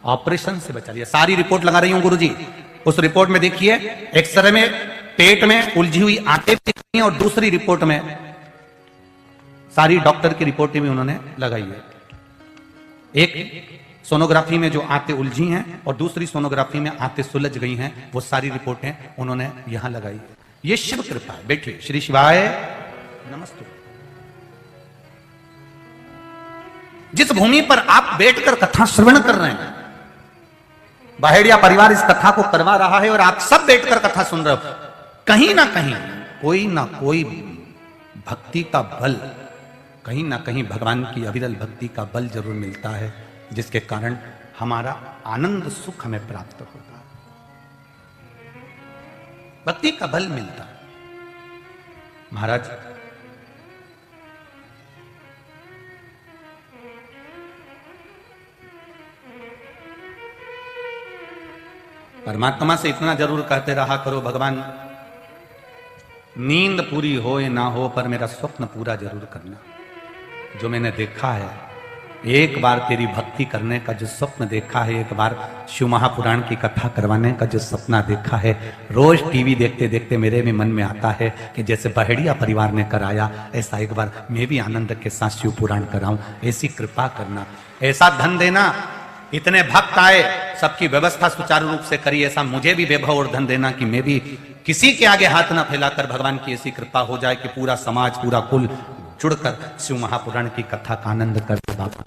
ऑपरेशन से बचा लिया। सारी रिपोर्ट लगा रही हूं गुरुजी। उस रिपोर्ट में देखिए, एक्सरे में पेट में उलझी हुई आंतें दिख रही हैं और दूसरी रिपोर्ट में सारी डॉक्टर की रिपोर्टें भी उन्होंने लगाई है। एक सोनोग्राफी में जो आंतें उलझी हैं और दूसरी सोनोग्राफी में आंतें सुलझ गई हैं, वो सारी रिपोर्टें उन्होंने यहां लगाई है। ये शिव कृपा है। बैठिए, श्री शिवाय नमस्ते। जिस भूमि पर आप बैठकर कथा श्रवण कर रहे हैं, बाहेड़िया परिवार इस कथा को करवा रहा है और आप सब बैठकर कथा सुन रहे हो, कहीं ना कोई भक्ति का बल, कहीं ना कहीं भगवान की अविरल भक्ति का बल जरूर मिलता है, जिसके कारण हमारा आनंद सुख हमें प्राप्त होता है। भक्ति का बल मिलता है। महाराज, परमात्मा से इतना जरूर कहते रहा करो, भगवान नींद पूरी हो या ना हो पर मेरा स्वप्न पूरा जरूर करना। जो मैंने देखा है, एक बार तेरी भक्ति करने का जो स्वप्न देखा है, एक बार शिव महापुराण की कथा करवाने का जो सपना देखा है, रोज टीवी देखते देखते मेरे भी मन में आता है कि जैसे बहेड़िया परिवार ने कराया, ऐसा एक बार मैं भी आनंद के साथ शिव पुराण कराऊं। ऐसी कृपा करना, ऐसा धन देना, इतने भक्त आए, सबकी व्यवस्था सुचारू रूप से करी, ऐसा मुझे भी वैभव और धन देना कि मैं भी किसी के आगे हाथ ना फैलाकर भगवान की ऐसी कृपा हो जाए कि पूरा समाज, पूरा कुल जुड़कर शिव महापुराण की कथा का आनंद कर दे। बाबा,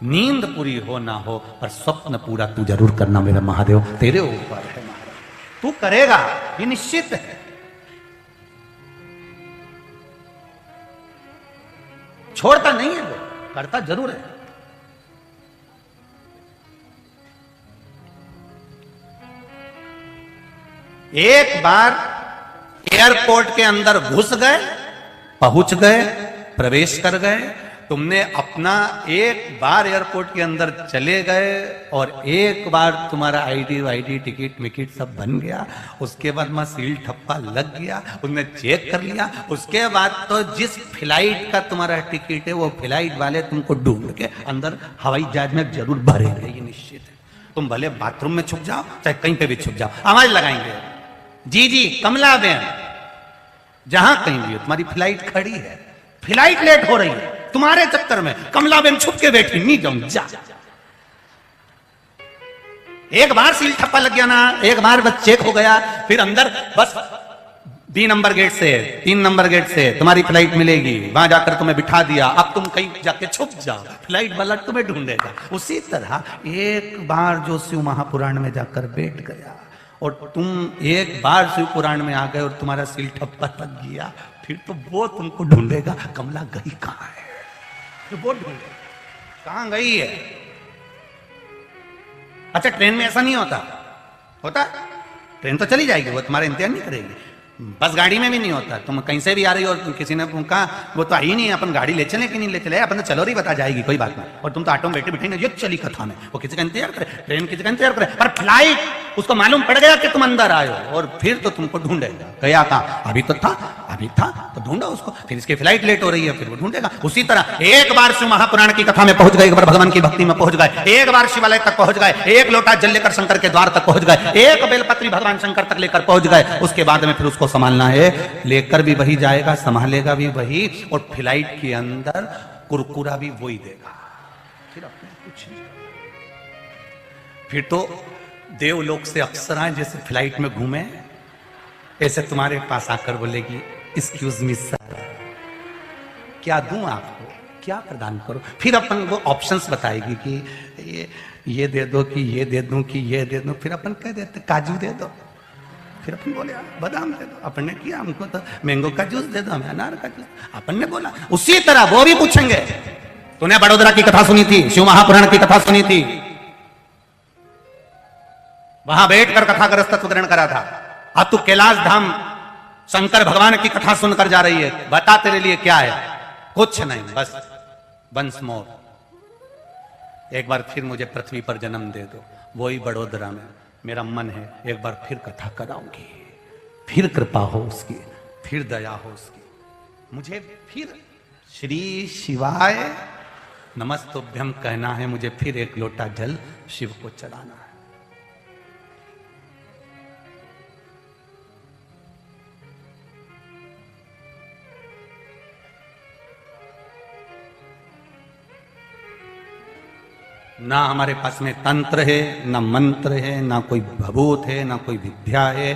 नींद पूरी हो ना हो पर स्वप्न पूरा तू जरूर करना मेरा महादेव, तेरे ऊपर है महाराज, तू करेगा, ये निश्चित है। छोड़ता नहीं है वो, करता जरूर है। एक बार एयरपोर्ट के अंदर घुस गए, पहुंच गए, प्रवेश कर गए, तुमने अपना एक बार एयरपोर्ट के अंदर चले गए और एक बार तुम्हारा आईडी टिकट मिकट सब बन गया, उसके बाद में सील ठप्पा लग गया, उसने चेक कर लिया, उसके बाद तो जिस फ्लाइट का तुम्हारा टिकट है वो फ्लाइट वाले तुमको ढूंढ के अंदर हवाई जहाज में जरूर भरेंगे, ये निश्चित है। तुम भले बाथरूम में छुप जाओ चाहे कहीं पे भी छुप जाओ, आवाज लगाएंगे, जी जी कमला बेन, जहां कहीं भी हो तुम्हारी फ्लाइट खड़ी है, फ्लाइट लेट हो रही है, तुम्हारे चक्कर में कमला बेन छुप के बैठी, नहीं जाऊं, जा। एक बार सील ठप्पा लग गया ना, एक बार बस चेक हो गया, फिर अंदर बस बी नंबर गेट से 3 नंबर गेट से तुम्हारी फ्लाइट मिलेगी, वहां जाकर तुम्हें बिठा दिया, अब तुम कहीं जाके छुप जाओ, फ्लाइट वाला तुम्हें ढूंढेगा। उसी तरह एक बार जो शिव महापुराण में जाकर बैठ गया और तुम एक बार शिव पुराण में आ गए और तुम्हारा सील ठप्पा लग गया, फिर तो वो तुमको ढूंढेगा, कमला गई कहां है, तो वो ढूंढेगा कहां गई है। अच्छा, ट्रेन में ऐसा नहीं होता, होता ट्रेन तो चली जाएगी, वो तुम्हारा इंतजार नहीं करेगी। बस गाड़ी में भी नहीं होता, तुम कहीं से भी आ रही हो और किसी ने कहा वो तो आई नहीं, अपन गाड़ी ले चले कि नहीं ले चले, अपन तो चलो रही बता जाएगी, कोई बात नहीं, और तुम तो ऑटो में बैठे बैठे ना, ये चली कथा में, वो किसी का इंतजार करे, ट्रेन किसी का इंतजार करे, पर फ्लाइट उसको मालूम पड़ गया कि तुम अंदर आए हो, और फिर तो तुमको ढूंढेगा। गया कहा, अभी तो था, अभी था तो ढूंढो उसको, फिर इसकी फ्लाइट लेट हो रही है, फिर वो ढूंढेगा। उसी तरह एक बार शिव महापुराण की कथा में पहुंच गए, एक बार भगवान की भक्ति में पहुंच गए, एक बार शिवालय तक पहुंच गए, एक लोटा जल लेकर शंकर के द्वार तक पहुंच गए, एक बेलपत्री भगवान शंकर तक लेकर पहुंच गए, उसके बाद में फिर उसको संभालना है, लेकर भी वही जाएगा, संभालेगा भी वही, और फ्लाइट के अंदर कुरकुरा भी वही देगा। फिर अपने कुछ फिर तो देवलोक से अप्सराएं जैसे फ्लाइट में घूमे, ऐसे तुम्हारे पास आकर बोलेगी, एक्सक्यूज मी सर, क्या दूं आपको, क्या प्रदान करो। फिर अपन को ऑप्शंस बताएगी कि ये दे दो, कि ये दे दूं, कि ये दे दूं। फिर अपन कह देते काजू दे दो, फिर अपन बोले बादाम दे दो, अपन ने किया हमको तो मैंगो का जूस दे दो, हमें अनार का जूस, अपन ने बोला। उसी तरह वो भी पूछेंगे, तूने बड़ोदरा की कथा सुनी थी, शिव महापुराण की कथा सुनी थी, वहां बैठकर कथा ग्रस्त ग्रहण करा था, अब तू कैलाश धाम शंकर भगवान की कथा सुनकर जा रही है, बता तेरे लिए क्या है। कुछ नहीं, बस वंस मोर, एक बार फिर मुझे पृथ्वी पर जन्म दे दो, वही बड़ोदरा में मेरा मन है, एक बार फिर कथा कराऊंगी, फिर कृपा हो उसकी, फिर दया हो उसकी, मुझे फिर श्री शिवाय नमस्तुभ्यम कहना है, मुझे फिर एक लोटा जल शिव को चढ़ाना है। ना हमारे पास में तंत्र है, ना मंत्र है, ना कोई भभूत है, ना कोई विद्या है,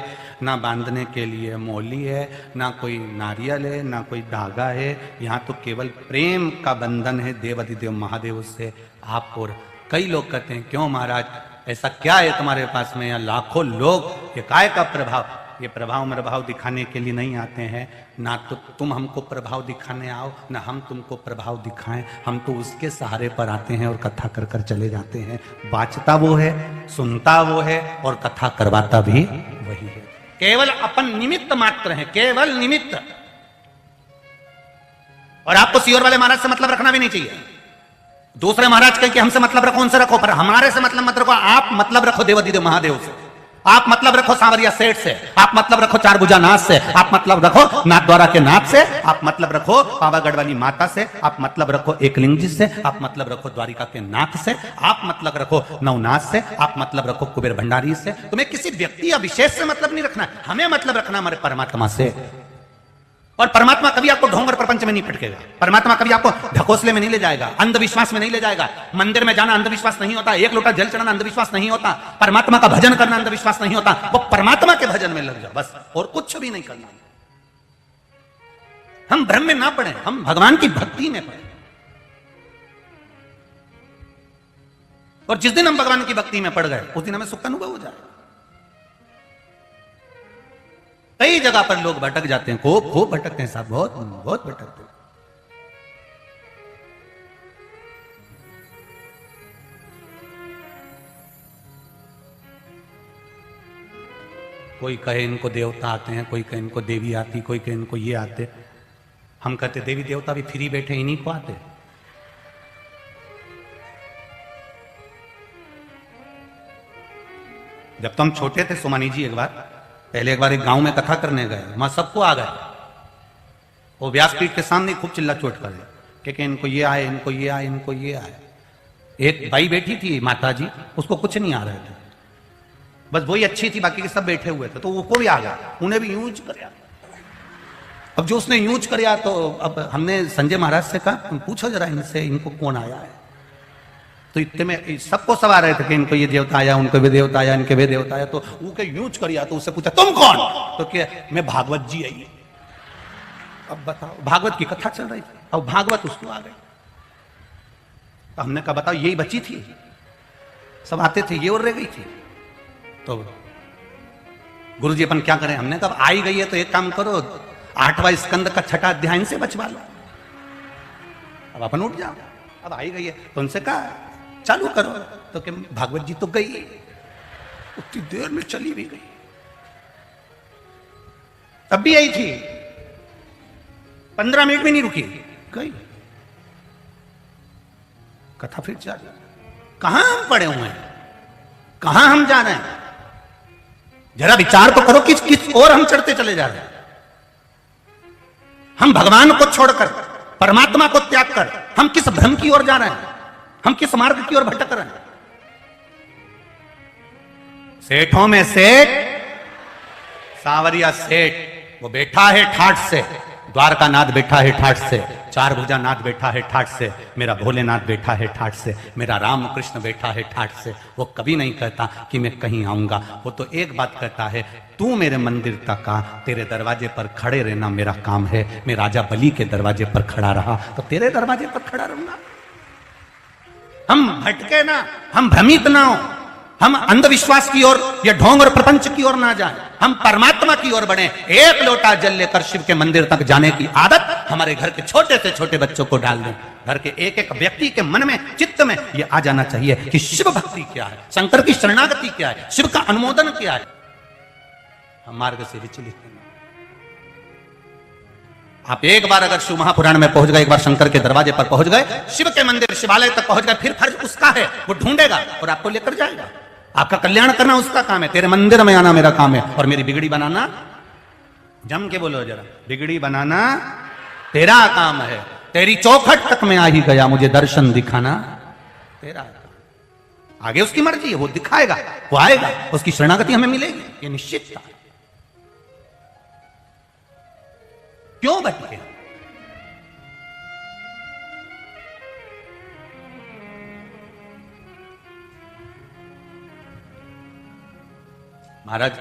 ना बांधने के लिए मोली है, ना कोई नारियल है, ना कोई धागा है। यहाँ तो केवल प्रेम का बंधन है देवाधिदेव महादेव से आप। और कई लोग कहते हैं, क्यों महाराज ऐसा क्या है तुम्हारे पास में, यहाँ लाखों लोग, ये काय का प्रभाव, ये प्रभाव प्रभाव दिखाने के लिए नहीं आते हैं, ना तो तुम हमको प्रभाव दिखाने आओ, ना हम तुमको प्रभाव दिखाएं, हम तो उसके सहारे पर आते हैं और कथा कर कर चले जाते हैं। बाचता वो है, सुनता वो है, और कथा करवाता भी वही है। केवल अपन निमित्त मात्र हैं, केवल निमित्त। और आपको सियोर वाले महाराज से मतलब रखना भी नहीं चाहिए। दूसरे महाराज कह के हमसे मतलब रखो, उनसे रखो, पर हमारे से मतलब मत रखो। आप मतलब रखो देवाधिदेव महादेव से, आप मतलब रखो सांवरिया सेठ से, आप मतलब रखो चार भुजा नाथ से, आप मतलब रखो नाथ द्वारा के नाथ से, आप मतलब रखो पावागढ़ वाली माता से, आप मतलब रखो एकलिंग जी से, आप मतलब रखो द्वारिका के नाथ से, आप मतलब रखो नवनाथ से, आप मतलब रखो कुबेर भंडारी से। तुम्हें किसी व्यक्ति या विशेष से मतलब नहीं रखना, हमें मतलब रखना हमारे परमात्मा से। और परमात्मा कभी आपको ढोंग और प्रपंच में नहीं पटकेगा, परमात्मा कभी आपको ढकोसले में नहीं ले जाएगा, अंधविश्वास में नहीं ले जाएगा। मंदिर में जाना अंधविश्वास नहीं होता, एक लोटा जल चढ़ाना अंधविश्वास नहीं होता, परमात्मा का भजन करना अंधविश्वास नहीं होता। वो परमात्मा के भजन में लग जाओ बस, और कुछ भी नहीं करना। हम भ्रम में ना पड़े, हम भगवान की भक्ति में पड़े। और जिस दिन हम भगवान की भक्ति में पड़ गए, उस दिन हमें सुख का अनुभव हो जाए। कई जगह पर लोग भटक जाते हैं, खूब भटकते हैं साहब, बहुत भटकते हैं। कोई कहे इनको देवता आते हैं, कोई कहे इनको देवी आती, कोई कहे इनको ये आते। हम कहते देवी देवता भी फ्री बैठे, इन्हीं को आते। जब तो हम छोटे थे सोमानी जी, एक बार एक गांव में कथा करने गए, वहां सबको आ गए। वो व्यासपीठ के सामने खूब चिल्ला चोट करे कि इनको ये आए, इनको ये आए, इनको ये आए। एक बाई बैठी थी माता जी, उसको कुछ नहीं आ रहे थे, बस वही अच्छी थी, बाकी के सब बैठे हुए थे, तो वो भी आ गया, उन्हें भी यूज कर। अब जो उसने यूज किया, तो अब हमने संजय महाराज से कहा पूछो जरा इनसे, इनको कौन आया है। तो इतने में सबको सब आ रहे थे कि इनको ये देवता आया, उनको भी देवता आया, इनके भी देवता आया। तो वो के यूज करिया, तो उससे पूछा तुम कौन? तो क्या मैं भागवत जी आई। अब बताओ, भागवत की कथा चल रही थी, अब भागवत उसको आ गए। तो हमने कहा बताओ यही बची थी, सब आते थे, ये और रह गई थी। तो गुरु जी अपन क्या करें? हमने कहा आई गई है तो एक काम करो, 8वां स्कंद का 6ठा अध्याय इनसे बचवा लो, अब अपन उठ जाओ। अब आई गई है तो उनसे कहा चालू करो। तो कि भागवत जी तो गई, उतनी देर में चली भी गई, तब भी आई थी, 15 मिनट भी नहीं रुकी, गई। कथा फिर जारी। कहां हम पड़े हुए हैं, कहां हम जा रहे हैं? जरा विचार तो करो, किस किस और हम चढ़ते चले जा रहे हैं। हम भगवान को छोड़कर, परमात्मा को त्याग कर, हम किस भ्रम की ओर जा रहे हैं, हम किस मार्ग की ओर भटक रहे हैं? सेठों में सेठ सांवरिया सेठ, वो बैठा है ठाठ से, द्वारकानाथ बैठा है ठाठ से, चार भुजा नाथ बैठा है ठाठ से, मेरा भोलेनाथ बैठा है ठाठ से, मेरा राम कृष्ण बैठा है ठाठ से। वो कभी नहीं कहता कि मैं कहीं आऊंगा, वो तो एक बात कहता है, तू मेरे मंदिर तक आ, तेरे दरवाजे पर खड़े रहना मेरा काम है। मैं राजा बलि के दरवाजे पर खड़ा रहा तो तेरे दरवाजे पर खड़ा रहूंगा। हम भटके ना, हम भ्रमित ना हो, हम अंधविश्वास की ओर या ढोंग और प्रपंच की ओर ना जाएं, हम परमात्मा की ओर बढ़े। एक लोटा जल लेकर शिव के मंदिर तक जाने की आदत हमारे घर के छोटे से छोटे बच्चों को डाल दें। घर के एक एक व्यक्ति के मन में, चित्त में यह आ जाना चाहिए कि शिव भक्ति क्या है, शंकर की शरणागति क्या है, शिव का अनुमोदन क्या है। हम मार्ग से विचलित नहीं। आप एक बार अगर शिव महापुराण में पहुंच गए, एक बार शंकर के दरवाजे पर पहुंच गए, शिव के मंदिर शिवालय तक पहुंच गए, फिर फर्ज उसका है, वो ढूंढेगा और आपको लेकर जाएगा। आपका कल्याण करना उसका काम है, तेरे मंदिर में आना मेरा काम है, और मेरी बिगड़ी बनाना, जम के बोलो जरा, बिगड़ी बनाना तेरा काम है। तेरी चौखट तक में आ ही गया, मुझे दर्शन दिखाना तेरा काम। आगे उसकी मर्जी है, वो दिखाएगा, वो आएगा, उसकी शरणागति हमें मिलेगी, ये निश्चित था। क्यों भटके? महाराज,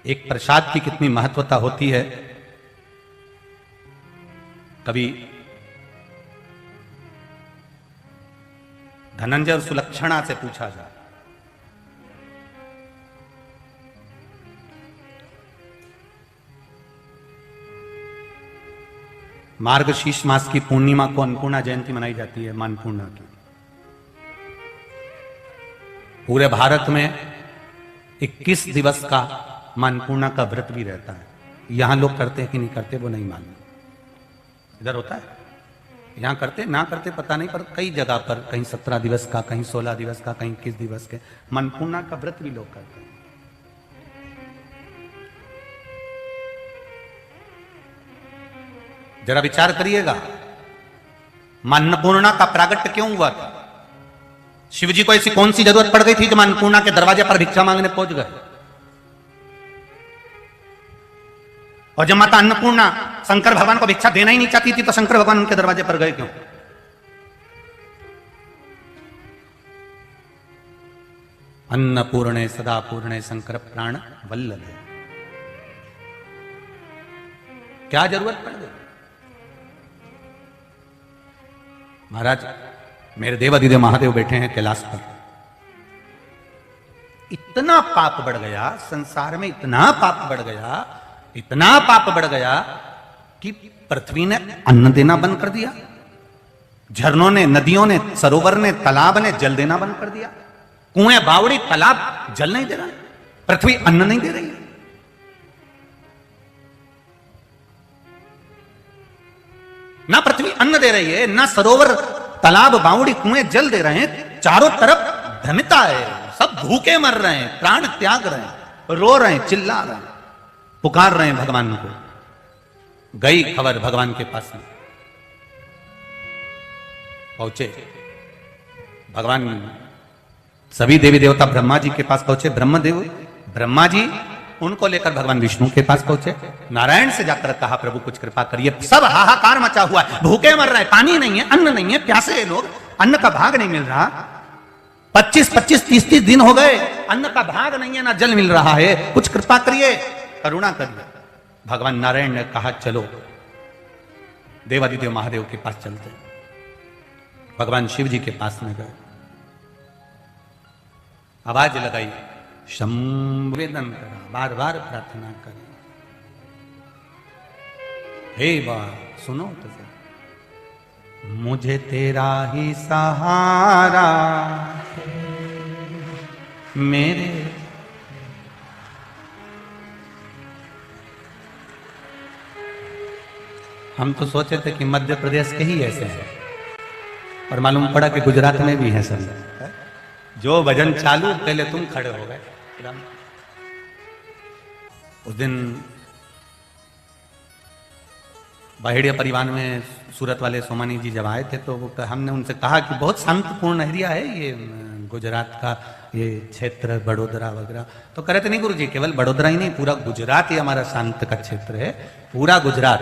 एक प्रसाद की कितनी महत्वता होती है, कभी धनंजय और सुलक्षणा से पूछा जाए। मार्गशीर्ष मास की पूर्णिमा को अन्नपूर्णा जयंती मनाई जाती है, मां अन्नपूर्णा की। पूरे भारत में 21 दिवस का मां अन्नपूर्णा का व्रत भी रहता है। यहां लोग करते हैं कि नहीं करते वो नहीं मालूम, इधर होता है, यहां करते ना करते पता नहीं, पर कई जगह पर कहीं 17 दिवस का, कहीं 16 दिवस का, कहीं 21 दिवस के मां अन्नपूर्णा का व्रत भी लोग करते हैं। जरा विचार करिएगा, मां अन्नपूर्णा का प्रागट्य क्यों हुआ था? शिव जी को ऐसी कौन सी जरूरत पड़ गई थी कि मां अन्नपूर्णा के दरवाजे पर भिक्षा मांगने पहुंच गए? और जब माता अन्नपूर्णा शंकर भगवान को भिक्षा देना ही नहीं चाहती थी तो शंकर भगवान उनके दरवाजे पर गए क्यों? अन्नपूर्णे सदा पूर्णे शंकर प्राण वल्लभे। क्या जरूरत पड़ गई? महाराज, मेरे देवाधिदेव महादेव बैठे हैं कैलाश पर। इतना पाप बढ़ गया संसार में, इतना पाप बढ़ गया, इतना पाप बढ़ गया कि पृथ्वी ने अन्न देना बंद कर दिया, झरनों ने, नदियों ने, सरोवर ने, तालाब ने जल देना बंद कर दिया, कुएं, बावड़ी, तालाब जल नहीं दे रहा है, पृथ्वी अन्न नहीं दे रही है। ना पृथ्वी अन्न दे रही है, ना सरोवर, तालाब, बावड़ी, कुएं जल दे रहे हैं। चारों तरफ धमिता है, सब भूखे मर रहे हैं, प्राण त्याग रहे हैं, रो रहे हैं, चिल्ला रहे हैं, पुकार रहे हैं भगवान को। गई खबर भगवान के पास में, पहुंचे भगवान, सभी देवी देवता ब्रह्मा जी के पास पहुंचे। ब्रह्मदेव, ब्रह्मा जी उनको लेकर भगवान विष्णु के पास पहुंचे। नारायण से जाकर कहा प्रभु कुछ कृपा करिए, सब हाहाकार मचा हुआ है, भूखे मर रहे हैं, पानी नहीं है, अन्न नहीं है, प्यासे हैं लोग, अन्न का भाग नहीं मिल रहा। 25-25, 30-30 दिन हो गए, अन्न का भाग नहीं है, ना जल मिल रहा है, कुछ कृपा करिए, करुणा करिए। भगवान नारायण ने कहा चलो देवादिदेव महादेव के पास चलते। भगवान शिव जी के पास में गए, आवाज लगाई, संवेदन करा, बार बार प्रार्थना करें, हे बा सुनो तो सही, मुझे तेरा ही सहारा मेरे। हम तो सोचे थे कि मध्य प्रदेश के ही ऐसे हैं, और मालूम पड़ा कि गुजरात में भी है सब। जो भजन चालू पहले तुम खड़े हो गए। उस दिन बाहेड़िया परिवार में सूरत वाले सोमानी जी जब आए थे तो हमने उनसे कहा कि बहुत शांतिपूर्ण एरिया है ये गुजरात का, ये क्षेत्र बड़ोदरा वगैरह। तो कह रहे थे नहीं गुरु जी, केवल बड़ोदरा ही नहीं, पूरा गुजरात ही हमारा शांत का क्षेत्र है, पूरा गुजरात।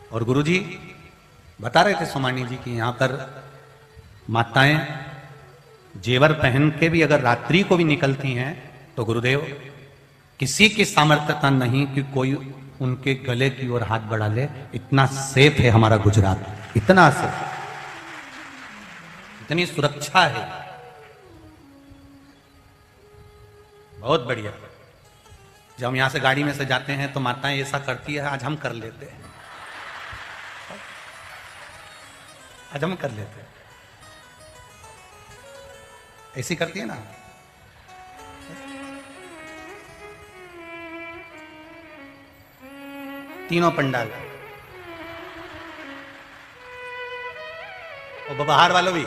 और गुरु जी बता रहे थे सोमानी जी की यहां पर माताएं जेवर पहन के भी अगर रात्रि को भी निकलती हैं तो गुरुदेव किसी की सामर्थ्यता नहीं कि कोई उनके गले की ओर हाथ बढ़ा ले। इतना सेफ है हमारा गुजरात, इतना सेफ, इतनी सुरक्षा है, बहुत बढ़िया। जब हम यहां से गाड़ी में से जाते हैं तो माताएं ऐसा करती है, आज हम कर लेते हैं, आज हम कर लेते हैं, ऐसी करती है ना। तीनों पंडाल और बाहर वालों भी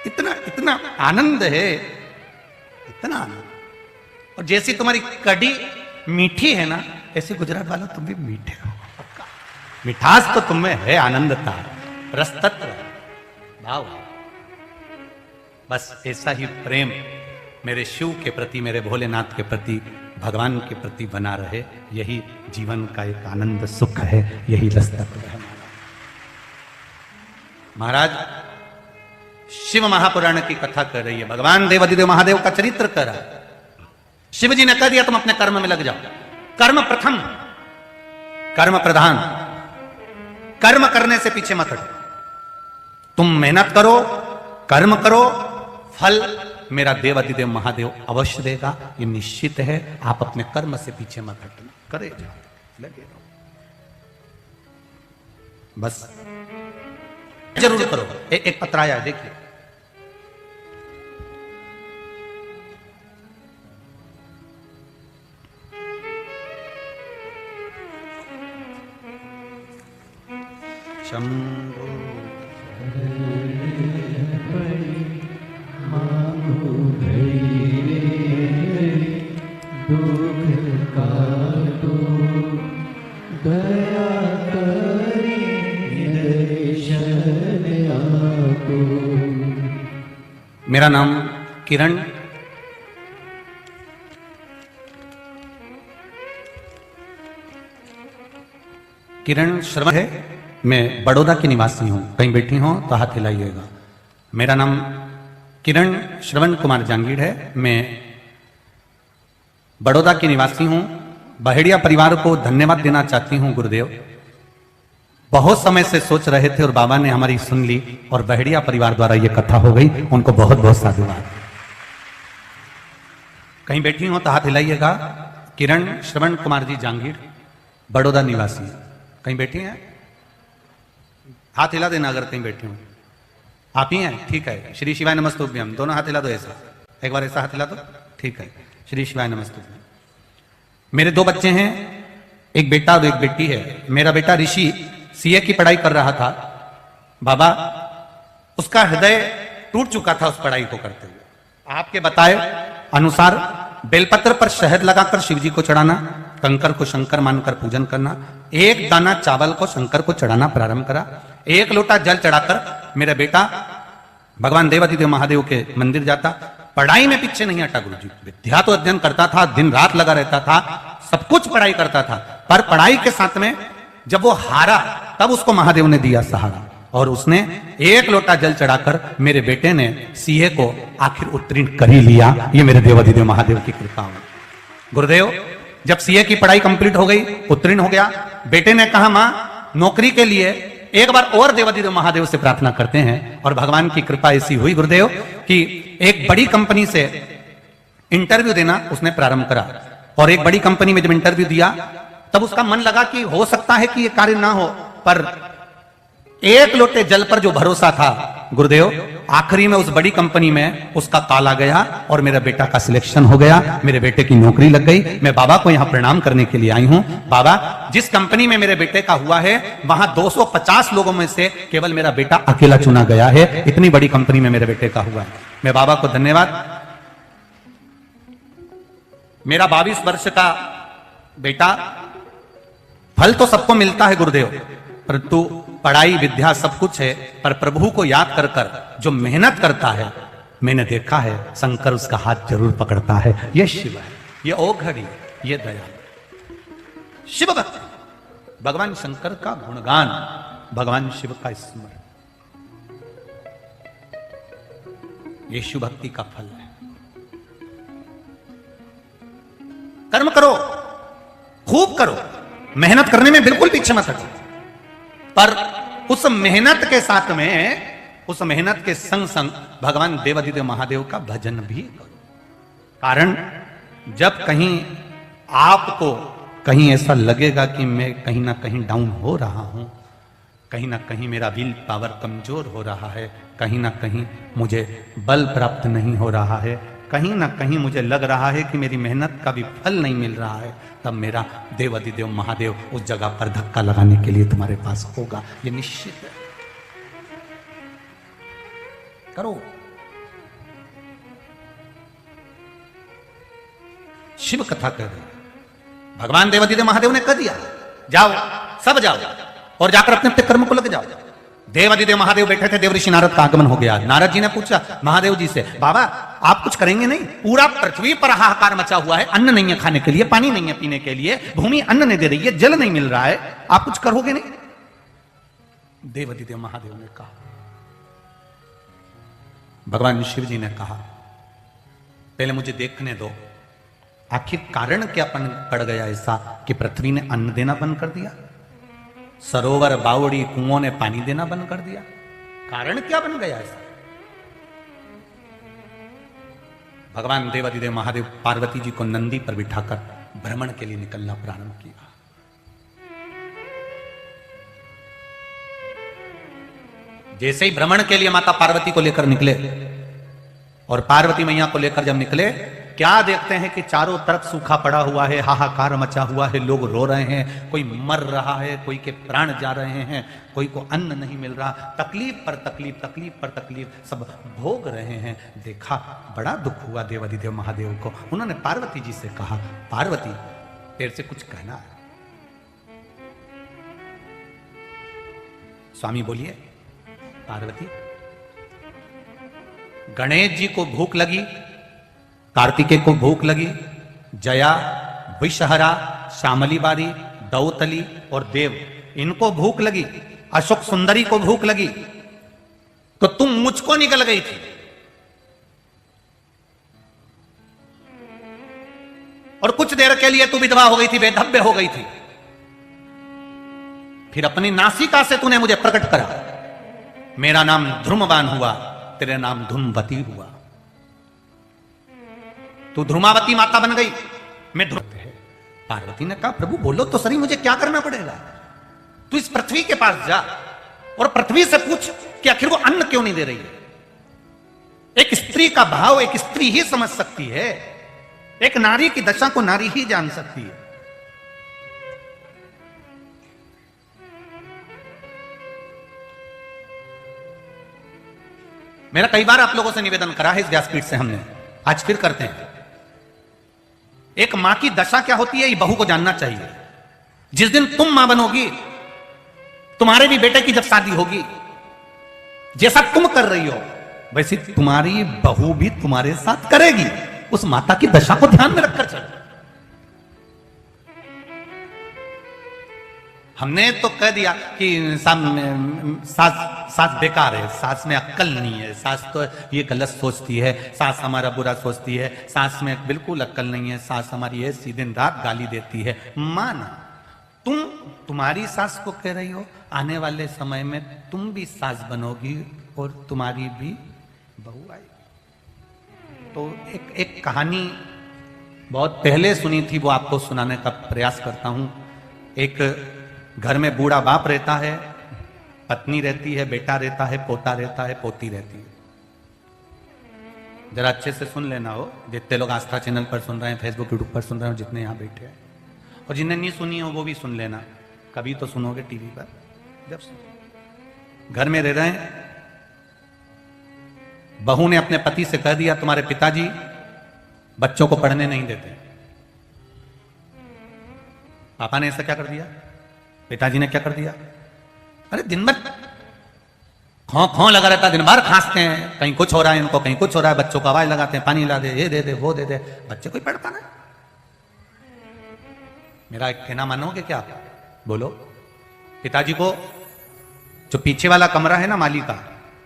इतना इतना आनंद है, इतना आनंद। और जैसी तुम्हारी कड़ी मीठी है ना, ऐसे गुजरात वालों तुम भी मीठे हो। मिठास तो तुम में है, आनंदता, रस तत्व, भाव। बस ऐसा ही प्रेम मेरे शिव के प्रति, मेरे भोलेनाथ के प्रति, भगवान के प्रति बना रहे। यही जीवन का एक आनंद सुख है, यही रस तत्व है। महाराज शिव महापुराण की कथा कर रही है, भगवान देवादिदेव महादेव का चरित्र कर रहा है। शिव जी ने कह दिया तुम अपने कर्म में लग जाओ, कर्म प्रथम, कर्म प्रधान, कर्म करने से पीछे मत हटो। तुम मेहनत करो, कर्म करो, फल मेरा देवादिदेव महादेव अवश्य देगा, ये निश्चित है। आप अपने कर्म से पीछे मत हटना, करे जाओ, लगे रहो, बस जरूर करो। एक पत्र आया है, देखिए। शंभो मेरा नाम किरण, किरण श्रवण है। मैं बड़ौदा की निवासी हूं, कहीं बैठी हो तो हाथ हिलाइएगा। मेरा नाम किरण श्रवण कुमार जांगीड़ है, मैं बड़ौदा की निवासी हूं। बहेड़िया परिवार को धन्यवाद देना चाहती हूं गुरुदेव। बहुत समय से सोच रहे थे और बाबा ने हमारी सुन ली और बहेड़िया परिवार द्वारा यह कथा हो गई, उनको बहुत बहुत साधुवाद। कहीं बैठी हो तो हाथ हिलाइएगा। किरण श्रवण कुमार जी जांगीड़, बड़ौदा निवासी, कहीं बैठी हैं? हाथ हिला देना अगर कहीं बैठी हो। आप ही हैं? ठीक है। श्री शिवाय नमस्तुभ्यम, दोनों हाथ हिला दो ऐसा, एक बार ऐसा हाथ हिला दो, ठीक है। श्री शिवाय नमस्तुभ्यम। मेरे दो बच्चे हैं, एक बेटा और एक बेटी है। मेरा बेटा ऋषि सीए की पढ़ाई कर रहा था। बाबा, उसका हृदय टूट चुका था उस पढ़ाई को करते हुए। आपके बताए अनुसार बेलपत्र पर शहद लगाकर शिवजी को चढ़ाना, कंकर को शंकर मानकर पूजन करना, एक दाना चावल को शंकर को चढ़ाना प्रारंभ करा, एक लोटा जल चढ़ाकर मेरा बेटा भगवान देवादिदेव महादेव के मंदिर जाता, पढ़ाई में पीछे नहीं हटा गुरुजी, विद्या तो अध्ययन करता था, दिन रात लगा रहता था, सब कुछ पढ़ाई करता था, पर पढ़ाई के साथ में जब वो हारा तब उसको महादेव ने दिया सहारा और उसने एक लोटा जल चढ़ाकर मेरे बेटे ने सीए को आखिर उत्तीर्ण कर ही लिया। ये मेरे देवादिदेव महादेव की कृपा हो। गुरुदेव जब सीए की पढ़ाई कंप्लीट हो गई, उत्तीर्ण हो गया, बेटे ने कहा मां नौकरी के लिए एक बार और देवादिदेव महादेव से प्रार्थना करते हैं, और भगवान की कृपा ऐसी हुई गुरुदेव कि एक बड़ी कंपनी से इंटरव्यू देना उसने प्रारंभ करा, और एक बड़ी कंपनी में जब इंटरव्यू दिया तब उसका मन लगा कि हो सकता है कि ये कार्य ना हो, पर एक लोटे जल पर जो भरोसा था गुरुदेव, आखिरी में उस बड़ी कंपनी में उसका ताला गया और मेरा बेटा का सिलेक्शन हो गया, मेरे बेटे की नौकरी लग गई। मैं बाबा को यहां प्रणाम करने के लिए आई हूं। बाबा जिस कंपनी में मेरे बेटे का हुआ है वहां 250 लोगों में से केवल मेरा बेटा अकेला चुना गया है, इतनी बड़ी कंपनी में मेरे बेटे का हुआ है। मैं बाबा को धन्यवाद। मेरा 22 वर्ष का बेटा, फल तो सबको मिलता है गुरुदेव, परंतु पढ़ाई विद्या सब कुछ है, पर प्रभु को याद कर कर जो मेहनत करता है, मैंने देखा है शंकर उसका हाथ जरूर पकड़ता है। ये शिव है, ये ओघड़ी, ये दया, शिव भक्ति, भगवान शंकर का गुणगान, भगवान शिव का स्मरण, ये शिव भक्ति का फल है। कर्म करो, खूब करो, मेहनत करने में बिल्कुल पीछे मत हटो, पर उस मेहनत के साथ में, उस मेहनत के संग संग भगवान देवादिदेव महादेव का भजन भी करो। कारण जब कहीं आपको कहीं ऐसा लगेगा कि मैं कहीं ना कहीं डाउन हो रहा हूं, कहीं ना कहीं मेरा विल पावर कमजोर हो रहा है, कहीं ना कहीं मुझे बल प्राप्त नहीं हो रहा है, कहीं ना कहीं मुझे लग रहा है कि मेरी मेहनत का भी फल नहीं मिल रहा है, तब मेरा देवादिदेव महादेव उस जगह पर धक्का लगाने के लिए तुम्हारे पास होगा, ये निश्चित है। करो। शिव कथा कर रहे हैं, भगवान देवादिदेव महादेव ने कह दिया जाओ, सब जाओ और जाकर अपने अपने कर्म को लग जाओ। देवादिदेव महादेव बैठे थे, देवऋषि नारद का आगमन हो गया। नारद जी ने पूछा महादेव जी से, बाबा आप कुछ करेंगे नहीं? पूरा पृथ्वी पर हाहाकार मचा हुआ है, अन्न नहीं है खाने के लिए, पानी नहीं है पीने के लिए, भूमि अन्न नहीं दे रही है, जल नहीं मिल रहा है, आप कुछ करोगे नहीं? देवादिदेव महादेव ने कहा, भगवान शिव जी ने कहा पहले मुझे देखने दो, आखिर कारण क्या पड़ गया ऐसा कि पृथ्वी ने अन्न देना बंद कर दिया, सरोवर बावड़ी कुओं ने पानी देना बंद कर दिया, कारण क्या बन गया ऐसा? भगवान देवादिदेव महादेव पार्वती जी को नंदी पर बिठाकर भ्रमण के लिए निकलना प्रारंभ किया। जैसे ही भ्रमण के लिए माता पार्वती को लेकर निकले और पार्वती मैया को लेकर जब निकले, क्या देखते हैं कि चारों तरफ सूखा पड़ा हुआ है, हाहाकार मचा हुआ है, लोग रो रहे हैं, कोई मर रहा है, कोई के प्राण जा रहे हैं, कोई को अन्न नहीं मिल रहा, तकलीफ पर तकलीफ, तकलीफ पर तकलीफ सब भोग रहे हैं। देखा, बड़ा दुख हुआ देवादिदेव महादेव को। उन्होंने पार्वती जी से कहा, पार्वती तेरे से कुछ कहना है। स्वामी बोलिए। पार्वती, गणेश जी को भूख लगी, कार्तिकेय को भूख लगी, जया, विषहरा, श्यामली बारी, दौतली और देव, इनको भूख लगी, अशोक सुंदरी को भूख लगी, तो तुम मुझको निकल गई थी। और कुछ देर के लिए तू विधवा हो गई थी, बेधब्य हो गई थी, फिर अपनी नासिका से तूने मुझे प्रकट करा, मेरा नाम ध्रुमवान हुआ, तेरा नाम धूमवती हुआ, तू ध्रुमावती माता बन गई, मैं ध्रुव है। पार्वती ने कहा, प्रभु बोलो तो सही, मुझे क्या करना पड़ेगा? तू इस पृथ्वी के पास जा और पृथ्वी से पूछ कि आखिर वो अन्न क्यों नहीं दे रही है। एक स्त्री का भाव एक स्त्री ही समझ सकती है, एक नारी की दशा को नारी ही जान सकती है। मेरा कई बार आप लोगों से निवेदन करा है इस व्यासपीठ से हमने, आज फिर करते हैं। एक मां की दशा क्या होती है ये बहू को जानना चाहिए। जिस दिन तुम मां बनोगी, तुम्हारे भी बेटे की जब शादी होगी, जैसा तुम कर रही हो वैसे तुम्हारी बहू भी तुम्हारे साथ करेगी। उस माता की दशा को ध्यान में रखकर चलो। हमने तो कह दिया कि सास बेकार है, सास में अक्ल नहीं है, सास तो ये गलत सोचती है, सास हमारा बुरा सोचती है, सास में बिल्कुल अक्ल नहीं है, सास हमारी ऐसी दिन रात गाली देती है। माना तुम्हारी सास को कह रही हो, आने वाले समय में तुम भी सास बनोगी और तुम्हारी भी बहू आएगी। तो एक कहानी बहुत पहले सुनी थी, वो आपको सुनाने का प्रयास करता हूं। एक घर में बूढ़ा बाप रहता है, पत्नी रहती है, बेटा रहता है, पोता रहता है, पोती रहती है। जरा अच्छे से सुन लेना हो, जितने लोग आस्था चैनल पर सुन रहे हैं, फेसबुक यूट्यूब पर सुन रहे हो, जितने यहाँ बैठे हैं, और जिन्हें नहीं सुनी हो वो भी सुन लेना। कभी तो सुनोगे टीवी पर। जब घर में रह रहे हैं, बहू ने अपने पति से कह दिया तुम्हारे पिताजी बच्चों को पढ़ने नहीं देते। पापा ने ऐसा क्या कर दिया, पिताजी ने क्या कर दिया, अरे दिन भर खौं खौं लगा रहता, दिन भर खांसते हैं, कहीं कुछ हो रहा है इनको, कहीं कुछ हो रहा है, बच्चों को आवाज लगाते हैं, पानी ला दे, ये दे दे, वो दे दे, बच्चे कोई पढ़ पाना। मेरा एक कहना मानोगे क्या? बोलो। पिताजी को जो पीछे वाला कमरा है ना माली का,